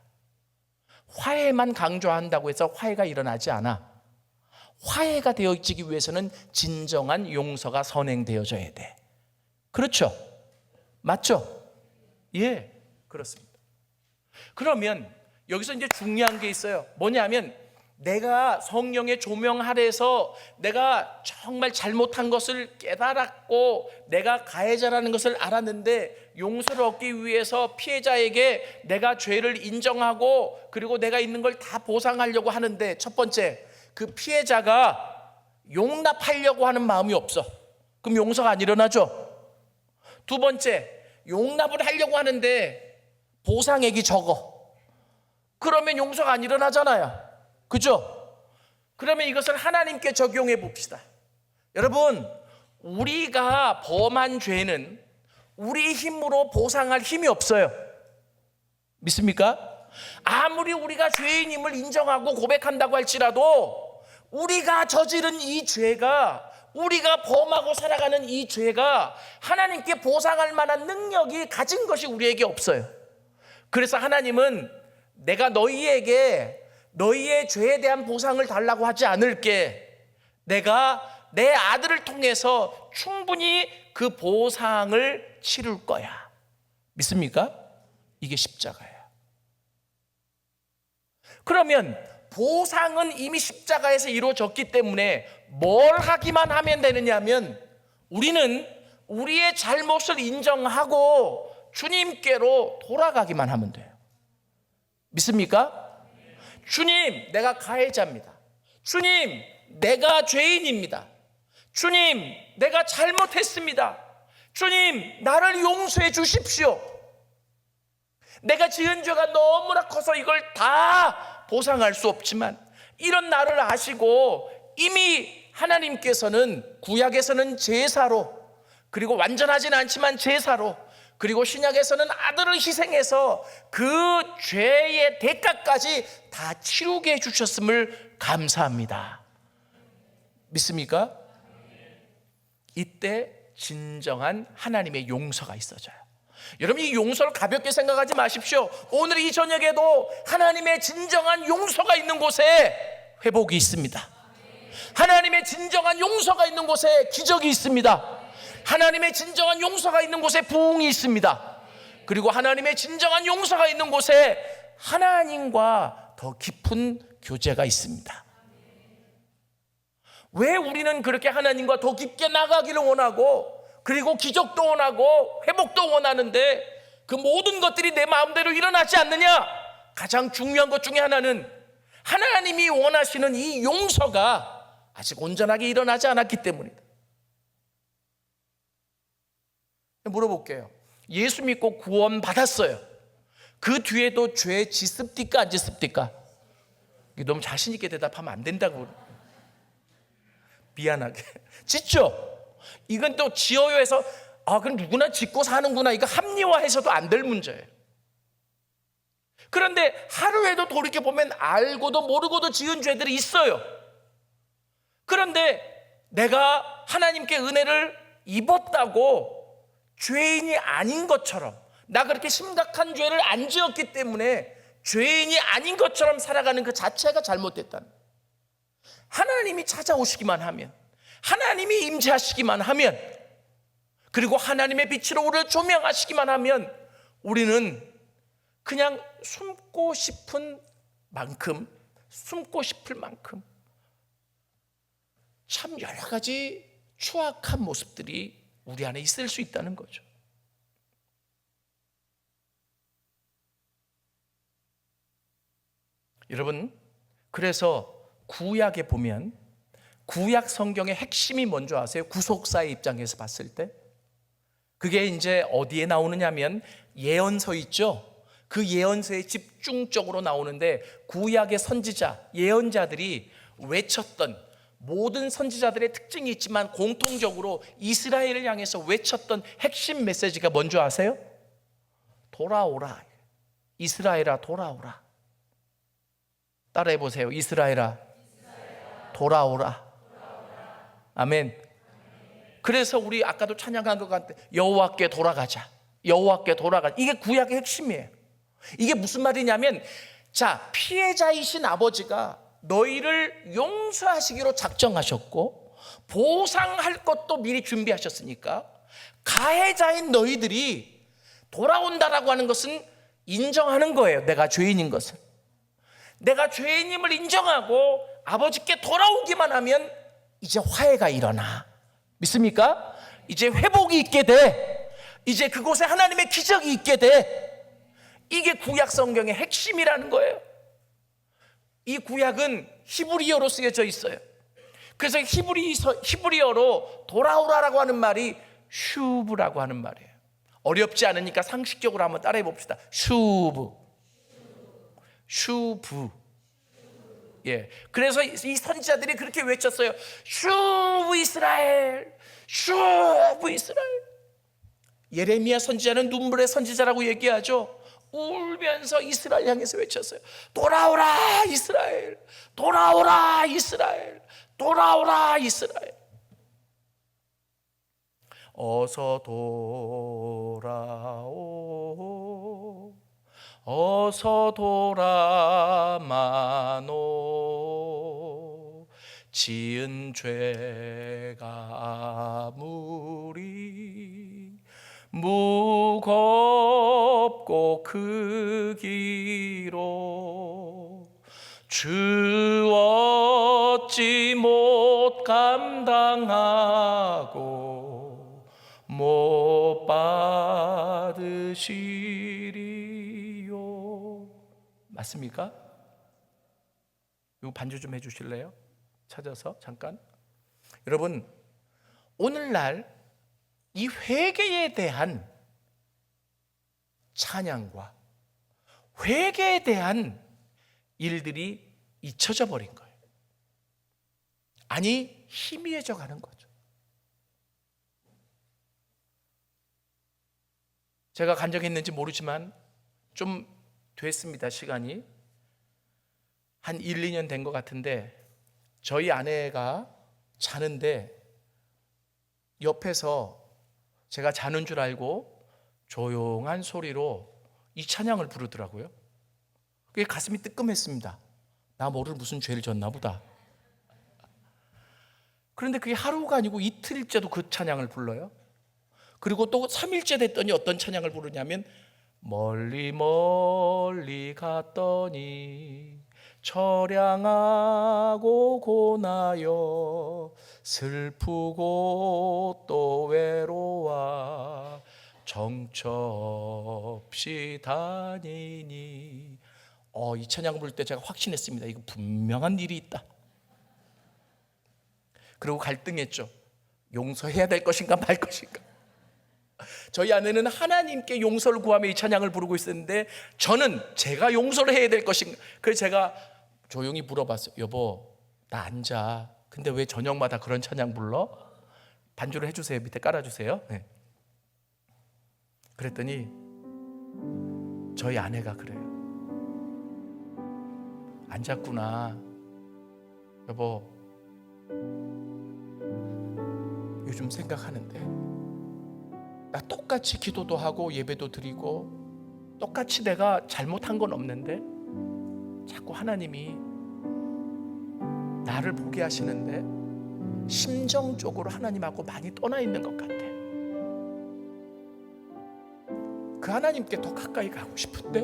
Speaker 1: 화해만 강조한다고 해서 화해가 일어나지 않아. 화해가 되어지기 위해서는 진정한 용서가 선행되어져야 돼. 그렇죠? 맞죠? 예, 그렇습니다. 그러면 여기서 이제 중요한 게 있어요. 뭐냐면 내가 성령의 조명 아래에서 내가 정말 잘못한 것을 깨달았고 내가 가해자라는 것을 알았는데 용서를 얻기 위해서 피해자에게 내가 죄를 인정하고 그리고 내가 있는 걸 다 보상하려고 하는데, 첫 번째, 그 피해자가 용납하려고 하는 마음이 없어. 그럼 용서가 안 일어나죠. 두 번째, 용납을 하려고 하는데 보상액이 적어. 그러면 용서가 안 일어나잖아요. 그죠? 그러면 이것을 하나님께 적용해 봅시다. 여러분, 우리가 범한 죄는 우리 힘으로 보상할 힘이 없어요. 믿습니까? 아무리 우리가 죄인임을 인정하고 고백한다고 할지라도 우리가 저지른 이 죄가, 우리가 범하고 살아가는 이 죄가 하나님께 보상할 만한 능력이 가진 것이 우리에게 없어요. 그래서 하나님은 내가 너희에게 너희의 죄에 대한 보상을 달라고 하지 않을게. 내가 내 아들을 통해서 충분히 그 보상을 치룰 거야. 믿습니까? 이게 십자가예요. 그러면 보상은 이미 십자가에서 이루어졌기 때문에 뭘 하기만 하면 되느냐면 우리는 우리의 잘못을 인정하고 주님께로 돌아가기만 하면 돼요. 믿습니까? 주님, 내가 가해자입니다. 주님, 내가 죄인입니다. 주님, 내가 잘못했습니다. 주님, 나를 용서해 주십시오. 내가 지은 죄가 너무나 커서 이걸 다 보상할 수 없지만 이런 나를 아시고 이미 하나님께서는 구약에서는 제사로, 그리고 완전하진 않지만 제사로, 그리고 신약에서는 아들을 희생해서 그 죄의 대가까지 다 치르게 해주셨음을 감사합니다. 믿습니까? 이때 진정한 하나님의 용서가 있어져요. 여러분, 이 용서를 가볍게 생각하지 마십시오. 오늘 이 저녁에도 하나님의 진정한 용서가 있는 곳에 회복이 있습니다. 하나님의 진정한 용서가 있는 곳에 기적이 있습니다. 하나님의 진정한 용서가 있는 곳에 부흥이 있습니다. 그리고 하나님의 진정한 용서가 있는 곳에 하나님과 더 깊은 교제가 있습니다. 왜 우리는 그렇게 하나님과 더 깊게 나가기를 원하고 그리고 기적도 원하고 회복도 원하는데 그 모든 것들이 내 마음대로 일어나지 않느냐? 가장 중요한 것 중에 하나는 하나님이 원하시는 이 용서가 아직 온전하게 일어나지 않았기 때문이다. 물어볼게요. 예수 믿고 구원 받았어요. 그 뒤에도 죄 짓습니까 안 짓습니까? 너무 자신 있게 대답하면 안 된다고. 미안하게 짓죠. 이건 또 지어요 해서 그럼 누구나 짓고 사는구나, 이거 합리화해서도 안 될 문제예요. 그런데 하루에도 돌이켜보면 알고도 모르고도 지은 죄들이 있어요. 그런데 내가 하나님께 은혜를 입었다고 죄인이 아닌 것처럼, 나 그렇게 심각한 죄를 안 지었기 때문에 죄인이 아닌 것처럼 살아가는 그 자체가 잘못됐다는 거예요. 하나님이 찾아오시기만 하면, 하나님이 임재하시기만 하면, 그리고 하나님의 빛으로 우리를 조명하시기만 하면 우리는 그냥 숨고 싶은 만큼, 숨고 싶을 만큼 참 여러 가지 추악한 모습들이 우리 안에 있을 수 있다는 거죠. 여러분, 그래서 구약에 보면 구약 성경의 핵심이 뭔지 아세요? 구속사의 입장에서 봤을 때 그게 이제 어디에 나오느냐면 예언서 있죠. 그 예언서에 집중적으로 나오는데 구약의 선지자, 예언자들이 외쳤던 모든 선지자들의 특징이 있지만 공통적으로 이스라엘을 향해서 외쳤던 핵심 메시지가 뭔지 아세요? 돌아오라. 이스라엘아 돌아오라. 따라해 보세요. 이스라엘아 돌아오라. 아멘. 그래서 우리 아까도 찬양한 것 같아. 여호와께 돌아가자. 여호와께 돌아가자. 이게 구약의 핵심이에요. 이게 무슨 말이냐면, 자, 피해자이신 아버지가 너희를 용서하시기로 작정하셨고 보상할 것도 미리 준비하셨으니까 가해자인 너희들이 돌아온다라고 하는 것은 인정하는 거예요. 내가 죄인인 것을. 내가 죄인임을 인정하고 아버지께 돌아오기만 하면 이제 화해가 일어나. 믿습니까? 이제 회복이 있게 돼. 이제 그곳에 하나님의 기적이 있게 돼. 이게 구약 성경의 핵심이라는 거예요. 이 구약은 히브리어로 쓰여져 있어요. 그래서 히브리어로 돌아오라라고 하는 말이 슈브라고 하는 말이에요. 어렵지 않으니까 상식적으로 한번 따라해 봅시다. 슈브. 예. 그래서 이 선지자들이 그렇게 외쳤어요. 슈브 이스라엘, 슈브 이스라엘. 예레미야 선지자는 눈물의 선지자라고 얘기하죠. 울면서 이스라엘 향해서 외쳤어요. 돌아오라 이스라엘, 돌아오라 이스라엘, 돌아오라 이스라엘. 어서 돌아오, 어서 돌아마노. 지은 죄가 아무리 무겁고 크기로 주 어찌 못 감당하고 못 받으시리요. 맞습니까? 이거 반주 좀 해주실래요? 찾아서 잠깐. 여러분, 오늘날 이 회개에 대한 찬양과 회개에 대한 일들이 잊혀져 버린 거예요. 아니, 희미해져 가는 거죠. 제가 간증했는지 모르지만 좀 됐습니다. 시간이 한 1, 2년 된 것 같은데, 저희 아내가 자는데 옆에서 제가 자는 줄 알고 조용한 소리로 이 찬양을 부르더라고요. 그게 가슴이 뜨끔했습니다. 나 모를 무슨 죄를 졌나 보다. 그런데 그게 하루가 아니고 이틀째도 그 찬양을 불러요. 그리고 또 3일째 됐더니 어떤 찬양을 부르냐면, 멀리 멀리 갔더니 처량하고 고나여 슬프고 또 외로워 정처없이 다니니. 이 찬양 부를 때 제가 확신했습니다. 이거 분명한 일이 있다. 그리고 갈등했죠. 용서해야 될 것인가 말 것인가. 저희 아내는 하나님께 용서를 구하며 이 찬양을 부르고 있었는데, 저는 제가 용서를 해야 될 것인가. 그래서 제가 조용히 물어봤어요. 여보, 나 앉아. 근데 왜 저녁마다 그런 찬양 불러? 반주를 해주세요. 밑에 깔아주세요. 네. 그랬더니 저희 아내가 그래요. 앉았구나. 여보, 요즘 생각하는데 나 똑같이 기도도 하고 예배도 드리고 똑같이 내가 잘못한 건 없는데 자꾸 하나님이 나를 보게 하시는데 심정적으로 하나님하고 많이 떠나 있는 것 같아. 그 하나님께 더 가까이 가고 싶은데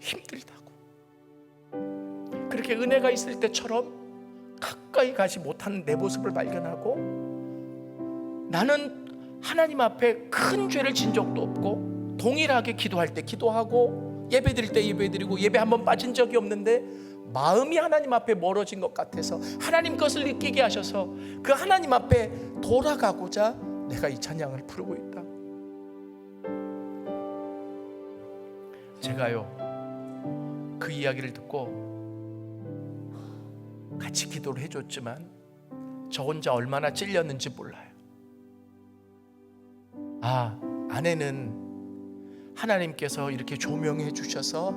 Speaker 1: 힘들다고. 그렇게 은혜가 있을 때처럼 가까이 가지 못하는 내 모습을 발견하고, 나는 하나님 앞에 큰 죄를 진 적도 없고 동일하게 기도할 때 기도하고 예배 드릴 때 예배 드리고 예배 한번 빠진 적이 없는데, 마음이 하나님 앞에 멀어진 것 같아서 하나님 것을 느끼게 하셔서 그 하나님 앞에 돌아가고자 내가 이 찬양을 부르고 있다. 제가요, 그 이야기를 듣고 같이 기도를 해줬지만 저 혼자 얼마나 찔렸는지 몰라요. 아내는 하나님께서 이렇게 조명해 주셔서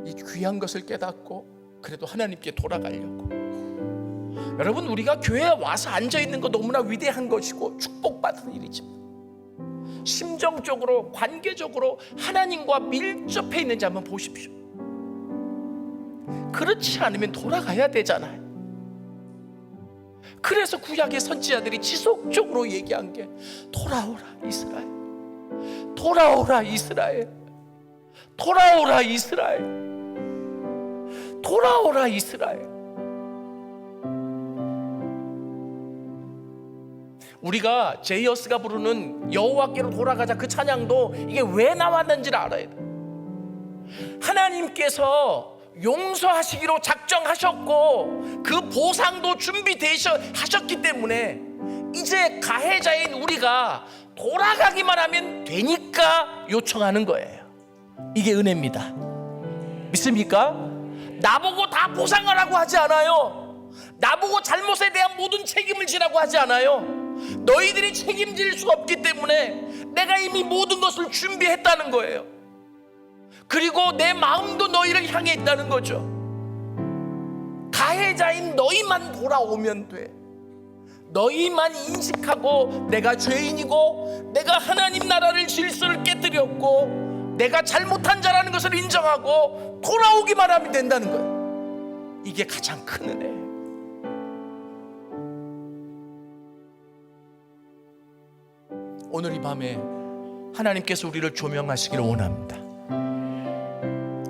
Speaker 1: 이 귀한 것을 깨닫고 그래도 하나님께 돌아가려고. 여러분, 우리가 교회에 와서 앉아있는 거 너무나 위대한 것이고 축복받은 일이지만 심정적으로, 관계적으로 하나님과 밀접해 있는지 한번 보십시오. 그렇지 않으면 돌아가야 되잖아요. 그래서 구약의 선지자들이 지속적으로 얘기한 게 돌아오라 이스라엘, 돌아오라 이스라엘, 돌아오라 이스라엘, 돌아오라 이스라엘. 우리가 제이어스가 부르는 여호와께로 돌아가자 그 찬양도 이게 왜 나왔는지를 알아야 돼. 하나님께서 용서하시기로 작정하셨고 그 보상도 준비하셨기 때문에 이제 가해자인 우리가 돌아가기만 하면 되니까 요청하는 거예요. 이게 은혜입니다. 믿습니까? 나보고 다 보상하라고 하지 않아요. 나보고 잘못에 대한 모든 책임을 지라고 하지 않아요. 너희들이 책임질 수 없기 때문에 내가 이미 모든 것을 준비했다는 거예요. 그리고 내 마음도 너희를 향해 있다는 거죠. 가해자인 너희만 돌아오면 돼. 너희만 인식하고 내가 죄인이고 내가 하나님 나라를 질서를 깨뜨렸고 내가 잘못한 자라는 것을 인정하고 돌아오기만 하면 된다는 거예요. 이게 가장 큰 은혜예요. 오늘 이 밤에 하나님께서 우리를 조명하시기를 원합니다.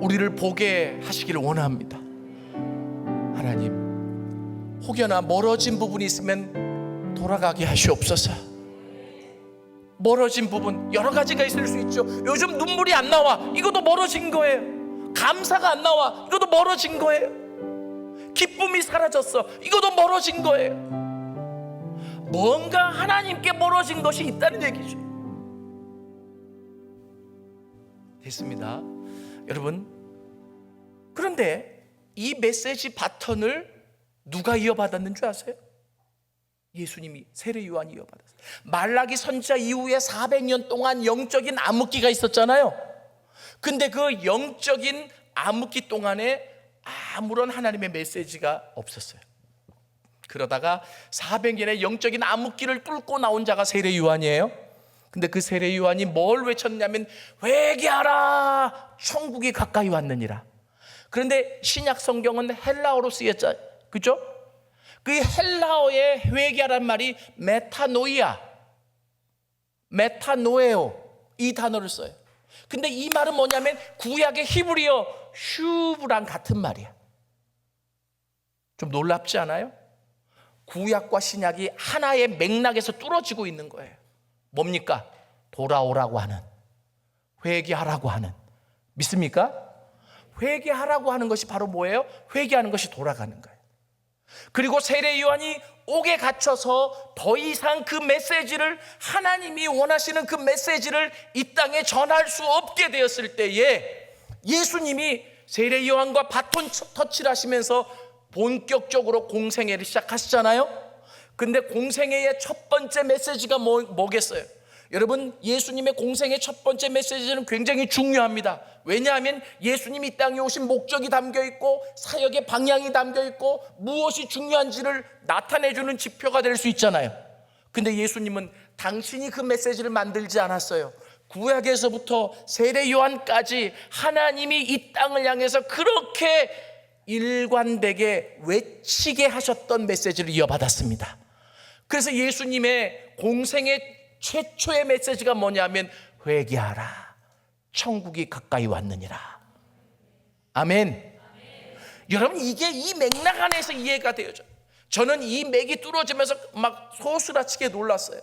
Speaker 1: 우리를 보게 하시기를 원합니다. 하나님, 혹여나 멀어진 부분이 있으면 돌아가게 하시옵소서. 멀어진 부분 여러 가지가 있을 수 있죠. 요즘 눈물이 안 나와, 이것도 멀어진 거예요. 감사가 안 나와, 이것도 멀어진 거예요. 기쁨이 사라졌어, 이것도 멀어진 거예요. 뭔가 하나님께 멀어진 것이 있다는 얘기죠. 됐습니다. 여러분, 그런데 이 메시지 바턴을 누가 이어받았는 줄 아세요? 예수님이, 세례 요한이 이어받았어요. 말라기 선지자 이후에 400년 동안 영적인 암흑기가 있었잖아요. 근데 그 영적인 암흑기 동안에 아무런 하나님의 메시지가 없었어요. 그러다가 400년의 영적인 암흑기를 뚫고 나온 자가 세례 요한이에요. 근데 그 세례 요한이 뭘 외쳤냐면 회개하라, 천국이 가까이 왔느니라. 그런데 신약 성경은 헬라어로 쓰였죠, 그죠? 그 헬라어의 회개하라는 말이 메타노이아, 메타노에오, 이 단어를 써요. 근데 이 말은 뭐냐면 구약의 히브리어 슈브랑 같은 말이야. 좀 놀랍지 않아요? 구약과 신약이 하나의 맥락에서 뚫어지고 있는 거예요. 뭡니까? 돌아오라고 하는, 회개하라고 하는. 믿습니까? 회개하라고 하는 것이 바로 뭐예요? 회개하는 것이 돌아가는 거예요. 그리고 세례 요한이 옥에 갇혀서 더 이상 그 메시지를, 하나님이 원하시는 그 메시지를 이 땅에 전할 수 없게 되었을 때에 예수님이 세례 요한과 바톤 터치를 하시면서 본격적으로 공생애를 시작하시잖아요. 근데 공생애의 첫 번째 메시지가 뭐겠어요? 여러분, 예수님의 공생의 첫 번째 메시지는 굉장히 중요합니다. 왜냐하면 예수님이 이 땅에 오신 목적이 담겨 있고 사역의 방향이 담겨 있고 무엇이 중요한지를 나타내주는 지표가 될 수 있잖아요. 근데 예수님은 당신이 그 메시지를 만들지 않았어요. 구약에서부터 세례 요한까지 하나님이 이 땅을 향해서 그렇게 일관되게 외치게 하셨던 메시지를 이어받았습니다. 그래서 예수님의 공생의 최초의 메시지가 뭐냐면 회개하라, 천국이 가까이 왔느니라. 아멘. 여러분, 이게 이 맥락 안에서 이해가 되어져. 저는 이 맥이 뚫어지면서 막 소스라치게 놀랐어요.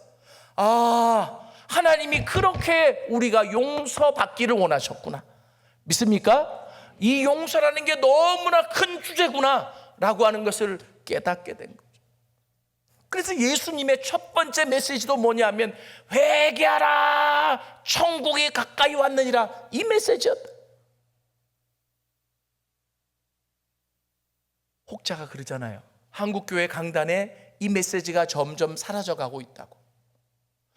Speaker 1: 하나님이 그렇게 우리가 용서받기를 원하셨구나. 믿습니까? 이 용서라는 게 너무나 큰 주제구나 라고 하는 것을 깨닫게 된 거죠. 그래서 예수님의 첫 번째 메시지도 뭐냐면 회개하라, 천국이 가까이 왔느니라, 이 메시지였다. 혹자가 그러잖아요. 한국교회 강단에 이 메시지가 점점 사라져가고 있다고.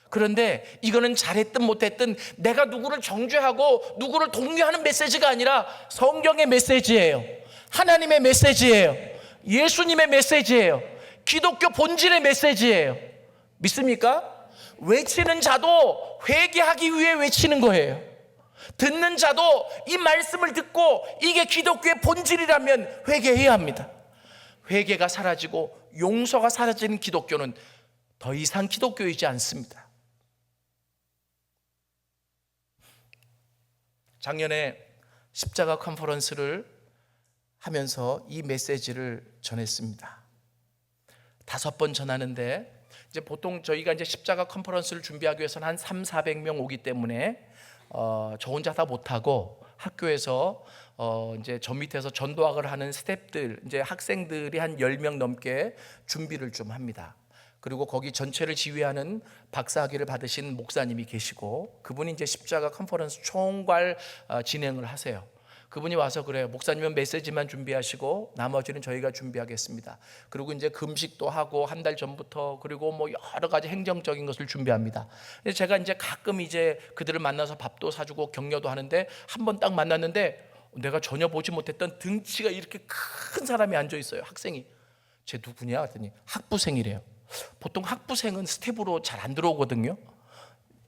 Speaker 1: 그런데 이거는 잘했든 못했든 내가 누구를 정죄하고 누구를 독려하는 메시지가 아니라 성경의 메시지예요. 하나님의 메시지예요. 예수님의 메시지예요. 기독교 본질의 메시지예요. 믿습니까? 외치는 자도 회개하기 위해 외치는 거예요. 듣는 자도 이 말씀을 듣고 이게 기독교의 본질이라면 회개해야 합니다. 회개가 사라지고 용서가 사라지는 기독교는 더 이상 기독교이지 않습니다. 작년에 십자가 컨퍼런스를 하면서 이 메시지를 전했습니다. 5번 전하는데 이제 보통 저희가 이제 십자가 컨퍼런스를 준비하기 위해서는 한 300~400명 오기 때문에 저 혼자 다 못하고 학교에서 이제 저 밑에서 전도학을 하는 스태프들, 이제 학생들이 한 10명 넘게 준비를 좀 합니다. 그리고 거기 전체를 지휘하는 박사학위를 받으신 목사님이 계시고 그분이 이제 십자가 컨퍼런스 총괄 진행을 하세요. 그분이 와서 그래요. 목사님은 메시지만 준비하시고 나머지는 저희가 준비하겠습니다. 그리고 이제 금식도 하고 한 달 전부터 그리고 뭐 여러 가지 행정적인 것을 준비합니다. 제가 이제 가끔 이제 그들을 만나서 밥도 사주고 격려도 하는데 한 번 딱 만났는데 내가 전혀 보지 못했던 등치가 이렇게 큰 사람이 앉아 있어요. 학생이. 쟤 누구냐 했더니 학부생이래요. 보통 학부생은 스텝으로 잘 안 들어오거든요.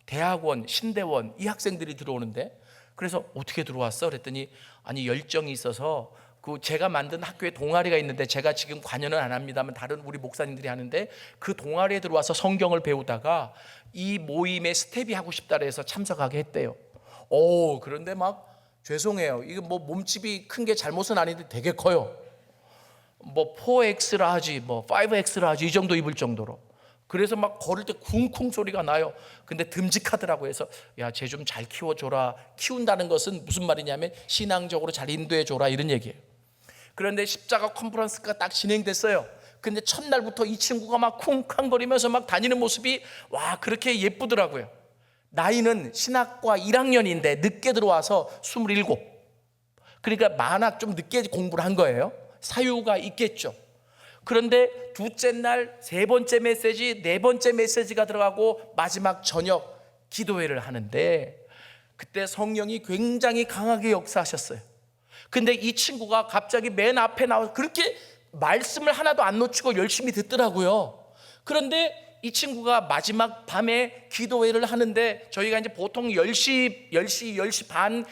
Speaker 1: 대학원, 신대원 이 학생들이 들어오는데 그래서 어떻게 들어왔어? 그랬더니 아니 열정이 있어서 그 제가 만든 학교에 동아리가 있는데 제가 지금 관여는 안 합니다만 다른 우리 목사님들이 하는데 그 동아리에 들어와서 성경을 배우다가 이 모임에 스텝이 하고 싶다 해서 참석하게 했대요. 그런데 막 죄송해요. 이거 뭐 몸집이 큰 게 잘못은 아닌데 되게 커요. 뭐 4X라 하지 뭐 5X라 하지 이 정도 입을 정도로. 그래서 막 걸을 때 쿵쿵 소리가 나요. 근데 듬직하더라고요. 해서 야, 쟤 좀 잘 키워줘라. 키운다는 것은 무슨 말이냐면 신앙적으로 잘 인도해줘라 이런 얘기예요. 그런데 십자가 컨퍼런스가 딱 진행됐어요. 근데 첫날부터 이 친구가 막 쿵쾅거리면서 막 다니는 모습이 와 그렇게 예쁘더라고요. 나이는 신학과 1학년인데 늦게 들어와서 27. 그러니까 만학 좀 늦게 공부를 한 거예요. 사유가 있겠죠. 그런데 둘째 날 세 번째 메시지, 네 번째 메시지가 들어가고 마지막 저녁 기도회를 하는데 그때 성령이 굉장히 강하게 역사하셨어요. 근데 이 친구가 갑자기 맨 앞에 나와서 그렇게 말씀을 하나도 안 놓치고 열심히 듣더라고요. 그런데 이 친구가 마지막 밤에 기도회를 하는데 저희가 이제 보통 10시 반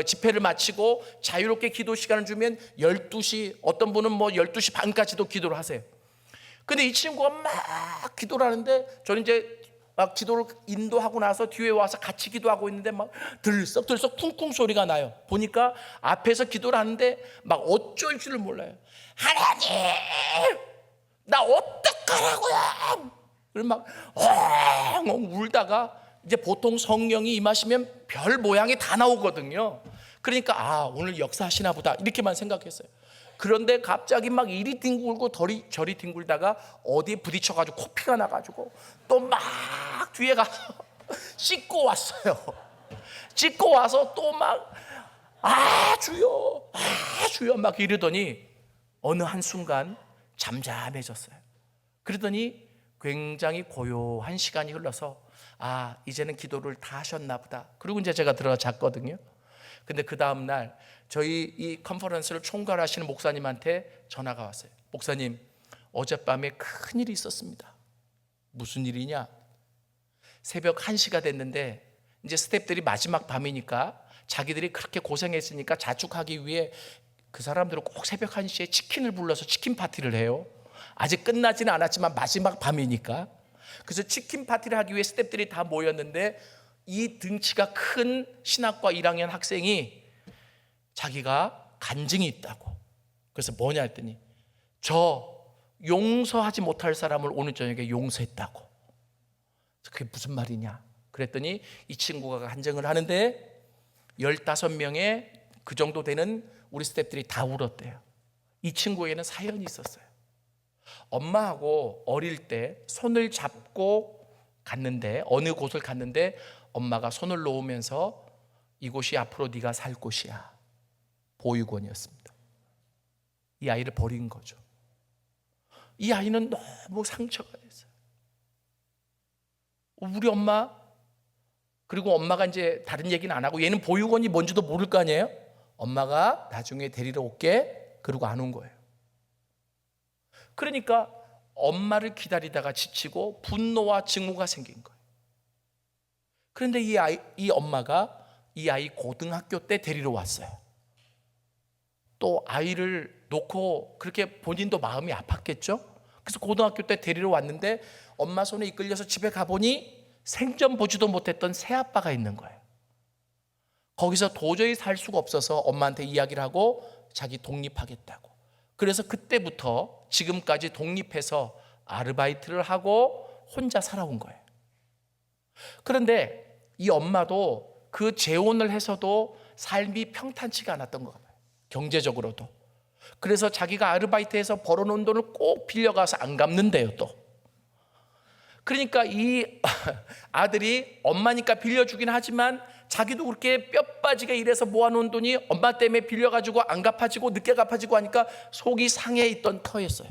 Speaker 1: 집회를 마치고 자유롭게 기도 시간을 주면 12시, 어떤 분은 뭐 12시 반까지도 기도를 하세요. 근데 이 친구가 막 기도를 하는데 저는 이제 막 기도를 인도하고 나서 뒤에 와서 같이 기도하고 있는데 막 들썩들썩 쿵쿵 소리가 나요. 보니까 앞에서 기도를 하는데 막 어쩔 줄을 몰라요. 하나님, 나 어떡하라고요? 그래서 막 울다가 이제 보통 성령이 임하시면 별 모양이 다 나오거든요. 그러니까 오늘 역사하시나 보다 이렇게만 생각했어요. 그런데 갑자기 막 이리 뒹굴고 저리 뒹굴다가 어디에 부딪혀가지고 코피가 나가지고 또 막 뒤에 가서 씻고 왔어요. 씻고 와서 또 막 주여 막 이러더니 어느 한순간 잠잠해졌어요. 그러더니 굉장히 고요한 시간이 흘러서 이제는 기도를 다 하셨나 보다. 그리고 이제 제가 들어가 잤거든요. 근데 그 다음날 저희 이 컨퍼런스를 총괄하시는 목사님한테 전화가 왔어요. 목사님, 어젯밤에 큰일이 있었습니다. 무슨 일이냐? 새벽 1시가 됐는데 이제 스태프들이 마지막 밤이니까 자기들이 그렇게 고생했으니까 자축하기 위해 그 사람들은 꼭 새벽 1시에 치킨을 불러서 치킨 파티를 해요. 아직 끝나지는 않았지만 마지막 밤이니까. 그래서 치킨 파티를 하기 위해 스태프들이 다 모였는데 이 등치가 큰 신학과 1학년 학생이 자기가 간증이 있다고. 그래서 뭐냐 했더니 저 용서하지 못할 사람을 오늘 저녁에 용서했다고. 그게 무슨 말이냐? 그랬더니 이 친구가 간증을 하는데 15명의 그 정도 되는 우리 스태프들이 다 울었대요. 이 친구에게는 사연이 있었어요. 엄마하고 어릴 때 손을 잡고 갔는데 어느 곳을 갔는데 엄마가 손을 놓으면서 이곳이 앞으로 네가 살 곳이야. 보육원이었습니다. 이 아이를 버린 거죠. 이 아이는 너무 상처가 됐어요. 우리 엄마, 그리고 엄마가 이제 다른 얘기는 안 하고 얘는 보육원이 뭔지도 모를 거 아니에요. 엄마가 나중에 데리러 올게, 그러고 안 온 거예요. 그러니까 엄마를 기다리다가 지치고 분노와 증오가 생긴 거예요. 그런데 이 엄마가 이 아이 고등학교 때 데리러 왔어요. 또 아이를 놓고 그렇게 본인도 마음이 아팠겠죠. 그래서 고등학교 때 데리러 왔는데 엄마 손에 이끌려서 집에 가보니 생전 보지도 못했던 새아빠가 있는 거예요. 거기서 도저히 살 수가 없어서 엄마한테 이야기를 하고 자기 독립하겠다고. 그래서 그때부터 지금까지 독립해서 아르바이트를 하고 혼자 살아온 거예요. 그런데 이 엄마도 그 재혼을 해서도 삶이 평탄치가 않았던 것 같아요. 경제적으로도. 그래서 자기가 아르바이트해서 벌어놓은 돈을 꼭 빌려가서 안 갚는데요, 또. 그러니까 이 아들이 엄마니까 빌려주긴 하지만 자기도 그렇게 뼈 빠지게 일해서 모아놓은 돈이 엄마 때문에 빌려가지고 안 갚아지고 늦게 갚아지고 하니까 속이 상해 있던 터였어요.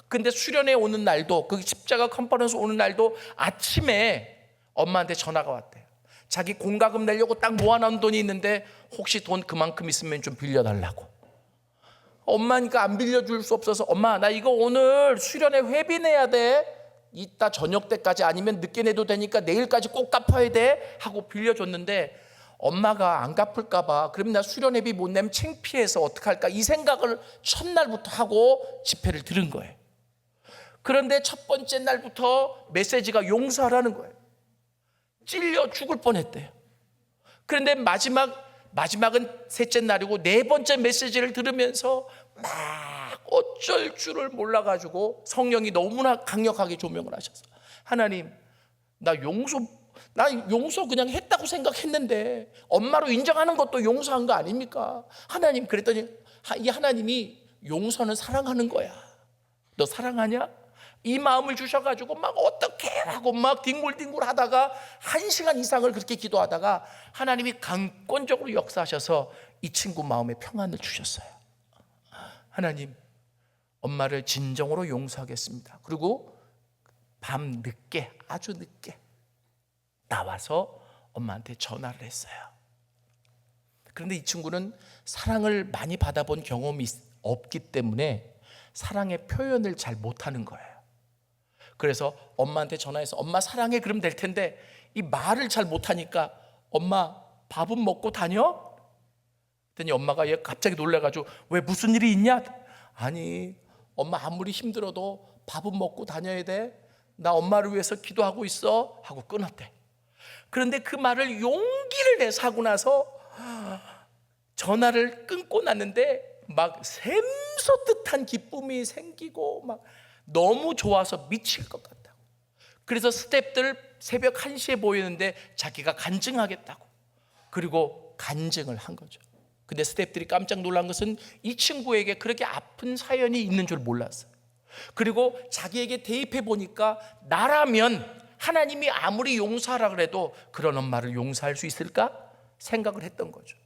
Speaker 1: 근데 수련회 오는 날도, 그 십자가 컨퍼런스 오는 날도 아침에 엄마한테 전화가 왔대요. 자기 공과금 내려고 딱 모아놓은 돈이 있는데 혹시 돈 그만큼 있으면 좀 빌려달라고. 엄마니까 안 빌려줄 수 없어서 엄마 나 이거 오늘 수련회 회비 내야 돼. 이따 저녁 때까지 아니면 늦게 내도 되니까 내일까지 꼭 갚아야 돼 하고 빌려줬는데 엄마가 안 갚을까 봐 그러면 나 수련회비 못 내면 창피해서 어떡할까 이 생각을 첫날부터 하고 집회를 들은 거예요. 그런데 첫 번째 날부터 메시지가 용서하라는 거예요. 찔려 죽을 뻔했대요. 그런데 마지막은 셋째 날이고 네 번째 메시지를 들으면서 막 어쩔 줄을 몰라가지고 성령이 너무나 강력하게 조명을 하셔서 하나님 나 용서 그냥 했다고 생각했는데 엄마로 인정하는 것도 용서한 거 아닙니까? 하나님 그랬더니 이 하나님이 용서는 사랑하는 거야. 너 사랑하냐? 이 마음을 주셔가지고 막 어떻게 하고 막 뒹굴뒹굴 하다가 1시간 이상을 그렇게 기도하다가 하나님이 강권적으로 역사하셔서 이 친구 마음에 평안을 주셨어요. 하나님 엄마를 진정으로 용서하겠습니다. 그리고 밤 늦게 아주 늦게 나와서 엄마한테 전화를 했어요. 그런데 이 친구는 사랑을 많이 받아본 경험이 없기 때문에 사랑의 표현을 잘 못하는 거예요. 그래서 엄마한테 전화해서 엄마 사랑해 그러면 될 텐데 이 말을 잘 못하니까 엄마 밥은 먹고 다녀? 그랬더니 엄마가 얘 갑자기 놀라가지고 왜 무슨 일이 있냐? 아니 엄마 아무리 힘들어도 밥은 먹고 다녀야 돼. 나 엄마를 위해서 기도하고 있어 하고 끊었대. 그런데 그 말을 용기를 내서 하고 나서 전화를 끊고 났는데 막 샘솟듯한 기쁨이 생기고 막 너무 좋아서 미칠 것 같다고. 그래서 스태프들 새벽 1시에 모이는데 자기가 간증하겠다고. 그리고 간증을 한 거죠. 근데 스태프들이 깜짝 놀란 것은 이 친구에게 그렇게 아픈 사연이 있는 줄 몰랐어요. 그리고 자기에게 대입해 보니까 나라면 하나님이 아무리 용서하라 그래도 그런 엄마를 용서할 수 있을까 생각을 했던 거죠.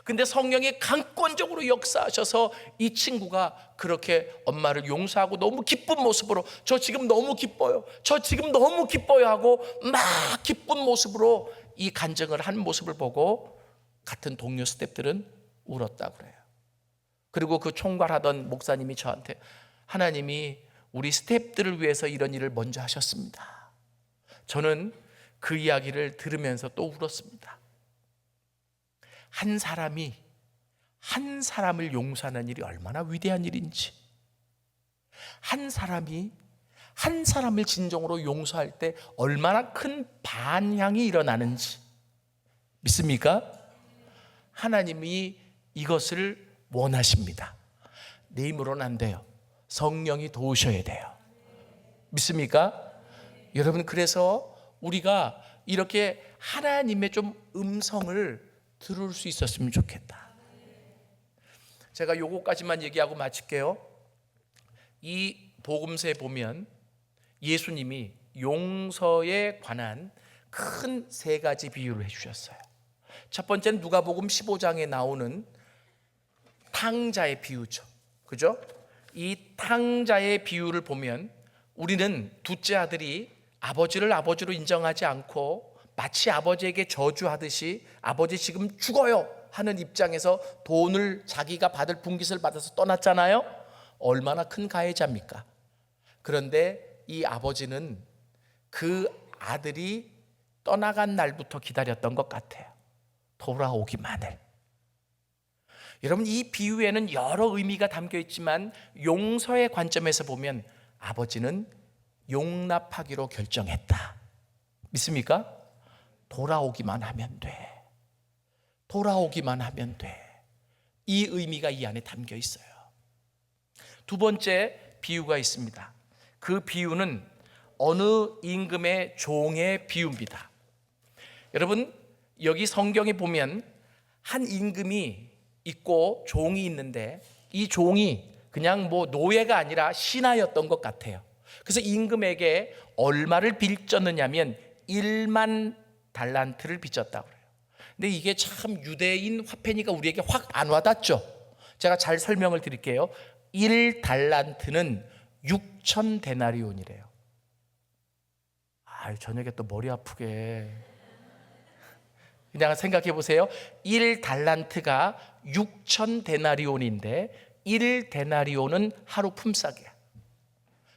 Speaker 1: 근데 성령이 강권적으로 역사하셔서 이 친구가 그렇게 엄마를 용서하고 너무 기쁜 모습으로 저 지금 너무 기뻐요. 저 지금 너무 기뻐요 하고 막 기쁜 모습으로 이 간증을 한 모습을 보고 같은 동료 스태프들은 울었다고 그래요. 그리고 그 총괄하던 목사님이 저한테 하나님이 우리 스태프들을 위해서 이런 일을 먼저 하셨습니다. 저는 그 이야기를 들으면서 또 울었습니다. 한 사람이 한 사람을 용서하는 일이 얼마나 위대한 일인지, 한 사람이 한 사람을 진정으로 용서할 때 얼마나 큰 반향이 일어나는지 믿습니까? 하나님이 이것을 원하십니다. 내 힘으로는 안 돼요. 성령이 도우셔야 돼요. 믿습니까? 여러분, 그래서 우리가 이렇게 하나님의 좀 음성을 들을 수 있었으면 좋겠다. 제가 요거까지만 얘기하고 마칠게요. 이 복음서에 보면 예수님이 용서에 관한 큰 3가지 비유를 해주셨어요. 첫 번째는 누가복음 15장에 나오는 탕자의 비유죠. 그죠? 이 탕자의 비유를 보면 우리는 둘째 아들이 아버지를 아버지로 인정하지 않고 마치 아버지에게 저주하듯이 아버지 지금 죽어요 하는 입장에서 돈을 자기가 받을 분깃을 받아서 떠났잖아요. 얼마나 큰 가해자입니까? 그런데 이 아버지는 그 아들이 떠나간 날부터 기다렸던 것 같아요. 돌아오기만을. 여러분, 이 비유에는 여러 의미가 담겨 있지만 용서의 관점에서 보면 아버지는 용납하기로 결정했다. 믿습니까? 돌아오기만 하면 돼. 돌아오기만 하면 돼. 이 의미가 이 안에 담겨 있어요. 두 번째 비유가 있습니다. 그 비유는 어느 임금의 종의 비유입니다. 여러분, 여기 성경에 보면 한 임금이 있고 종이 있는데 이 종이 그냥 뭐 노예가 아니라 신하였던 것 같아요. 그래서 임금에게 얼마를 빚졌느냐면 1만 달란트를 빚졌다고 그래요. 근데 이게 참 유대인 화폐니까 우리에게 확 안 와닿죠. 제가 잘 설명을 드릴게요. 1달란트는 6천 데나리온이래요. 저녁에 또 머리 아프게. 그냥 생각해 보세요. 1달란트가 6천 데나리온인데 1데나리온은 하루 품삯이야.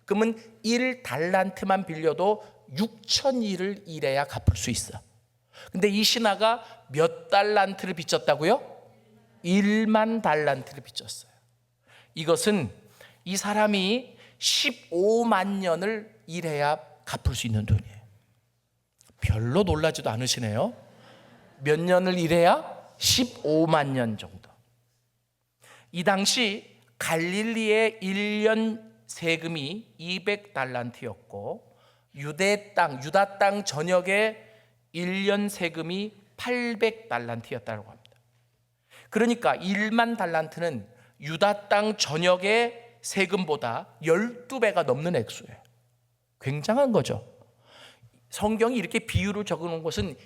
Speaker 1: 그러면 1달란트만 빌려도 6천일을 일해야 갚을 수 있어. 근데 이 신하가 몇 달란트를 빚졌다고요? 1만 달란트를 빚졌어요. 이것은 이 사람이 15만 년을 일해야 갚을 수 있는 돈이에요. 별로 놀라지도 않으시네요. 몇 년을 일해야? 15만 년 정도. 이 당시 갈릴리의 1년 세금이 200달란트였고 유다 땅 전역의 1년 세금이 800달란트였다고 합니다. 그러니까 1만 달란트는 유다 땅 전역의 세금보다 12배가 넘는 액수예요. 굉장한 거죠. 성경이 이렇게 비유로 적어놓은 것은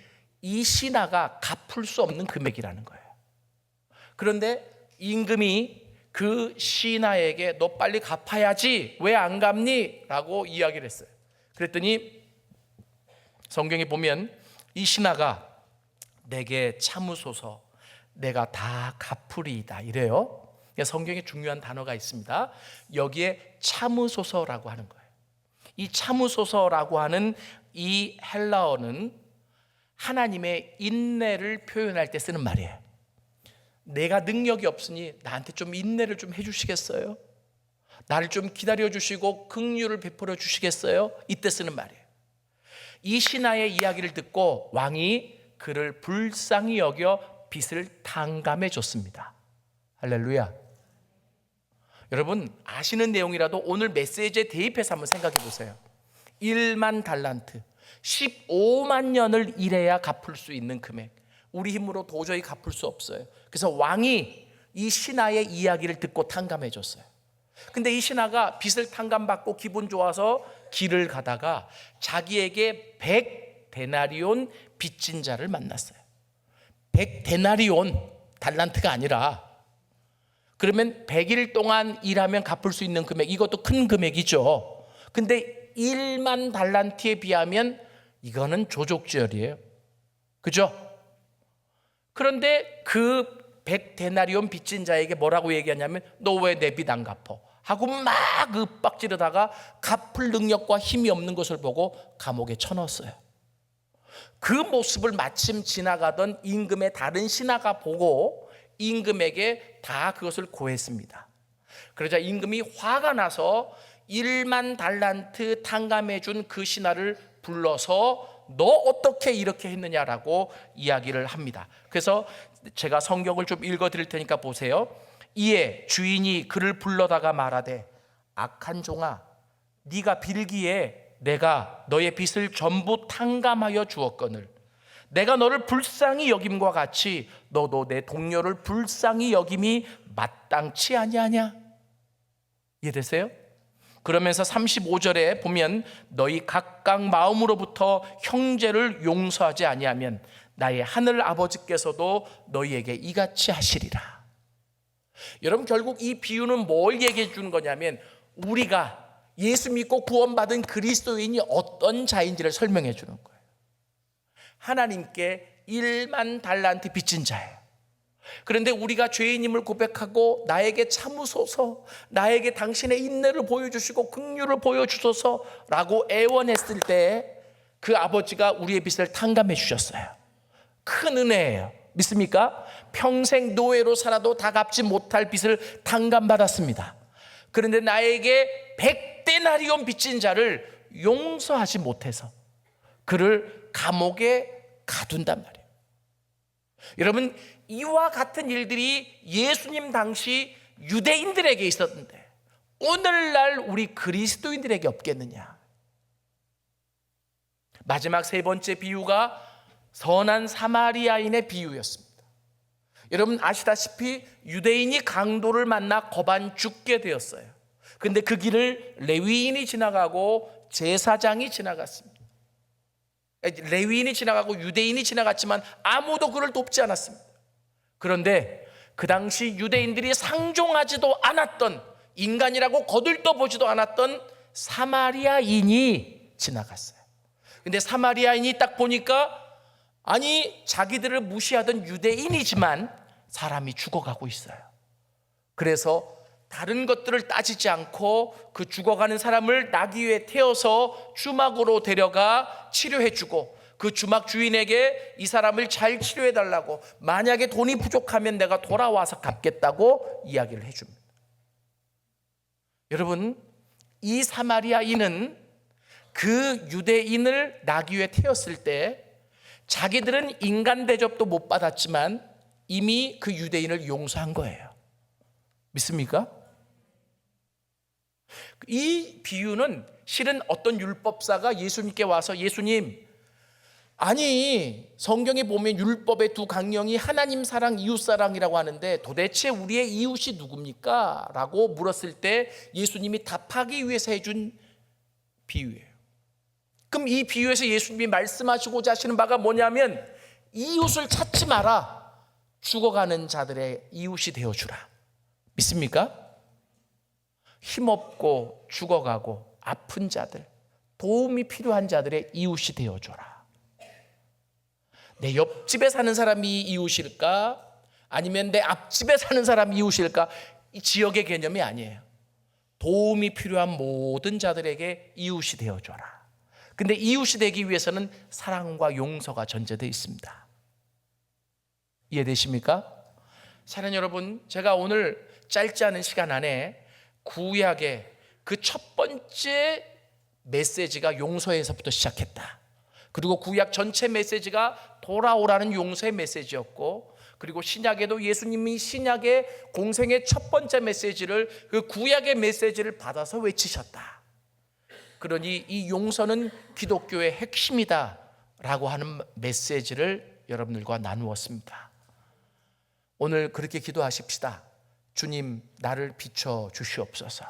Speaker 1: 이 신하가 갚을 수 없는 금액이라는 거예요. 그런데 임금이 그 신하에게 너 빨리 갚아야지 왜 안 갚니? 라고 이야기를 했어요. 그랬더니 성경에 보면 이 신하가 내게 참으소서 내가 다 갚으리이다 이래요. 성경에 중요한 단어가 있습니다. 여기에 참으소서라고 하는 거예요. 이 참으소서라고 하는 이 헬라어는 하나님의 인내를 표현할 때 쓰는 말이에요. 내가 능력이 없으니 나한테 좀 인내를 좀 해주시겠어요? 나를 좀 기다려주시고 긍휼을 베풀어 주시겠어요? 이때 쓰는 말이에요. 이 신하의 이야기를 듣고 왕이 그를 불쌍히 여겨 빚을 탕감해 줬습니다. 할렐루야. 여러분 아시는 내용이라도 오늘 메시지에 대입해서 한번 생각해 보세요. 1만 달란트 15만 년을 일해야 갚을 수 있는 금액, 우리 힘으로 도저히 갚을 수 없어요. 그래서 왕이 이 신하의 이야기를 듣고 탕감해 줬어요. 근데 이 신하가 빚을 탕감받고 기분 좋아서 길을 가다가 자기에게 100데나리온 빚진 자를 만났어요. 100데나리온 달란트가 아니라, 그러면 100일 동안 일하면 갚을 수 있는 금액, 이것도 큰 금액이죠. 근데 1만 달란트에 비하면 이거는 조족지열이에요. 그죠? 그런데 그 100데나리온 빚진 자에게 뭐라고 얘기하냐면 너 왜 내 빚 안 갚어? 하고 막 윽박지르다가 갚을 능력과 힘이 없는 것을 보고 감옥에 쳐넣었어요. 그 모습을 마침 지나가던 임금의 다른 신하가 보고 임금에게 다 그것을 고했습니다. 그러자 임금이 화가 나서 1만 달란트 탕감해 준 그 신하를 불러서 너 어떻게 이렇게 했느냐라고 이야기를 합니다. 그래서 제가 성경을 좀 읽어 드릴 테니까 보세요. 이에 주인이 그를 불러다가 말하되 악한 종아, 네가 빌기에 내가 너의 빚을 전부 탕감하여 주었거늘 내가 너를 불쌍히 여김과 같이 너도 내 동료를 불쌍히 여김이 마땅치 아니하냐? 이해되세요? 그러면서 35절에 보면 너희 각각 마음으로부터 형제를 용서하지 아니하면 나의 하늘 아버지께서도 너희에게 이같이 하시리라. 여러분, 결국 이 비유는 뭘 얘기해 주는 거냐면 우리가 예수 믿고 구원받은 그리스도인이 어떤 자인지를 설명해 주는 거예요. 하나님께 1만 달란트 빚진 자예요. 그런데 우리가 죄인임을 고백하고 나에게 참으소서, 나에게 당신의 인내를 보여주시고 긍휼을 보여주소서라고 애원했을 때 그 아버지가 우리의 빚을 탕감해 주셨어요. 큰 은혜예요. 믿습니까? 평생 노예로 살아도 다 갚지 못할 빚을 탕감받았습니다. 그런데 나에게 100데나리온 빚진 자를 용서하지 못해서 그를 감옥에 가둔단 말이에요. 여러분, 이와 같은 일들이 예수님 당시 유대인들에게 있었는데 오늘날 우리 그리스도인들에게 없겠느냐. 마지막 세 번째 비유가 선한 사마리아인의 비유였습니다. 여러분 아시다시피 유대인이 강도를 만나 거반 죽게 되었어요. 근데 그 길을 레위인이 지나가고 제사장이 지나갔습니다. 레위인이 지나가고 유대인이 지나갔지만 아무도 그를 돕지 않았습니다. 그런데 그 당시 유대인들이 상종하지도 않았던, 인간이라고 거들떠보지도 않았던 사마리아인이 지나갔어요. 근데 사마리아인이 딱 보니까 아니 자기들을 무시하던 유대인이지만 사람이 죽어가고 있어요. 그래서 다른 것들을 따지지 않고 그 죽어가는 사람을 나귀 위에 태워서 주막으로 데려가 치료해주고 그 주막 주인에게 이 사람을 잘 치료해달라고, 만약에 돈이 부족하면 내가 돌아와서 갚겠다고 이야기를 해줍니다. 여러분, 이 사마리아인은 그 유대인을 나귀 위에 태웠을 때 자기들은 인간 대접도 못 받았지만 이미 그 유대인을 용서한 거예요. 믿습니까? 이 비유는 실은 어떤 율법사가 예수님께 와서 예수님, 아니 성경에 보면 율법의 두 강령이 하나님 사랑, 이웃 사랑이라고 하는데 도대체 우리의 이웃이 누굽니까? 라고 물었을 때 예수님이 답하기 위해서 해준 비유예요. 그럼 이 비유에서 예수님이 말씀하시고자 하시는 바가 뭐냐면 이웃을 찾지 마라, 죽어가는 자들의 이웃이 되어주라. 믿습니까? 힘없고 죽어가고 아픈 자들, 도움이 필요한 자들의 이웃이 되어줘라. 내 옆집에 사는 사람이 이웃일까? 아니면 내 앞집에 사는 사람이 이웃일까? 이 지역의 개념이 아니에요. 도움이 필요한 모든 자들에게 이웃이 되어줘라. 근데 이웃이 되기 위해서는 사랑과 용서가 전제되어 있습니다. 이해되십니까? 사랑하는 여러분, 제가 오늘 짧지 않은 시간 안에 구약의 그 첫 번째 메시지가 용서에서부터 시작했다. 그리고 구약 전체 메시지가 돌아오라는 용서의 메시지였고, 그리고 신약에도 예수님이 신약의 공생의 첫 번째 메시지를, 그 구약의 메시지를 받아서 외치셨다. 그러니 이 용서는 기독교의 핵심이다 라고 하는 메시지를 여러분들과 나누었습니다. 오늘 그렇게 기도하십시다. 주님, 나를 비춰 주시옵소서.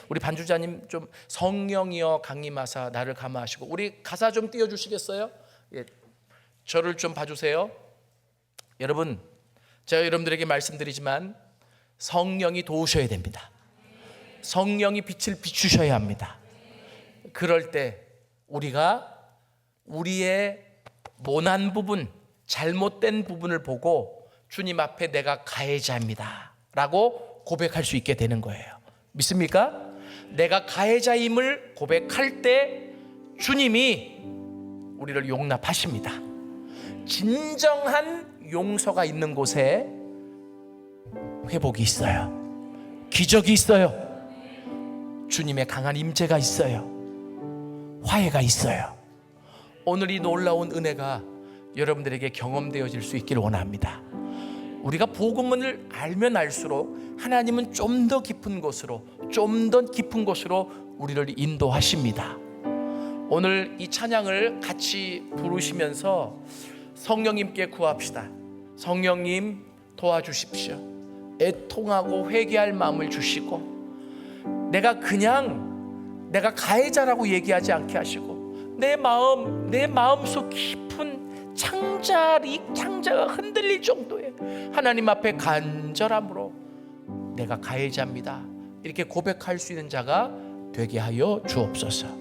Speaker 1: 우리 반주자님 좀 성령이여 강림하사 나를 감화하시고, 우리 가사 좀 띄워주시겠어요? 예, 저를 좀 봐주세요. 여러분, 제가 여러분들에게 말씀드리지만 성령이 도우셔야 됩니다. 성령이 빛을 비추셔야 합니다. 그럴 때 우리가 우리의 모난 부분, 잘못된 부분을 보고 주님 앞에 내가 가해자입니다 라고 고백할 수 있게 되는 거예요. 믿습니까? 내가 가해자임을 고백할 때 주님이 우리를 용납하십니다. 진정한 용서가 있는 곳에 회복이 있어요. 기적이 있어요. 주님의 강한 임재가 있어요. 화해가 있어요. 오늘 이 놀라운 은혜가 여러분들에게 경험되어질 수 있기를 원합니다. 우리가 복음을 알면 알수록 하나님은 좀 더 깊은 곳으로, 좀 더 깊은 곳으로 우리를 인도하십니다. 오늘 이 찬양을 같이 부르시면서 성령님께 구합시다. 성령님 도와주십시오. 애통하고 회개할 마음을 주시고, 내가 그냥 내가 가해자라고 얘기하지 않게 하시고, 내 마음속 깊은 창자가 흔들릴 정도의 하나님 앞에 간절함으로 내가 가해자입니다. 이렇게 고백할 수 있는 자가 되게 하여 주옵소서.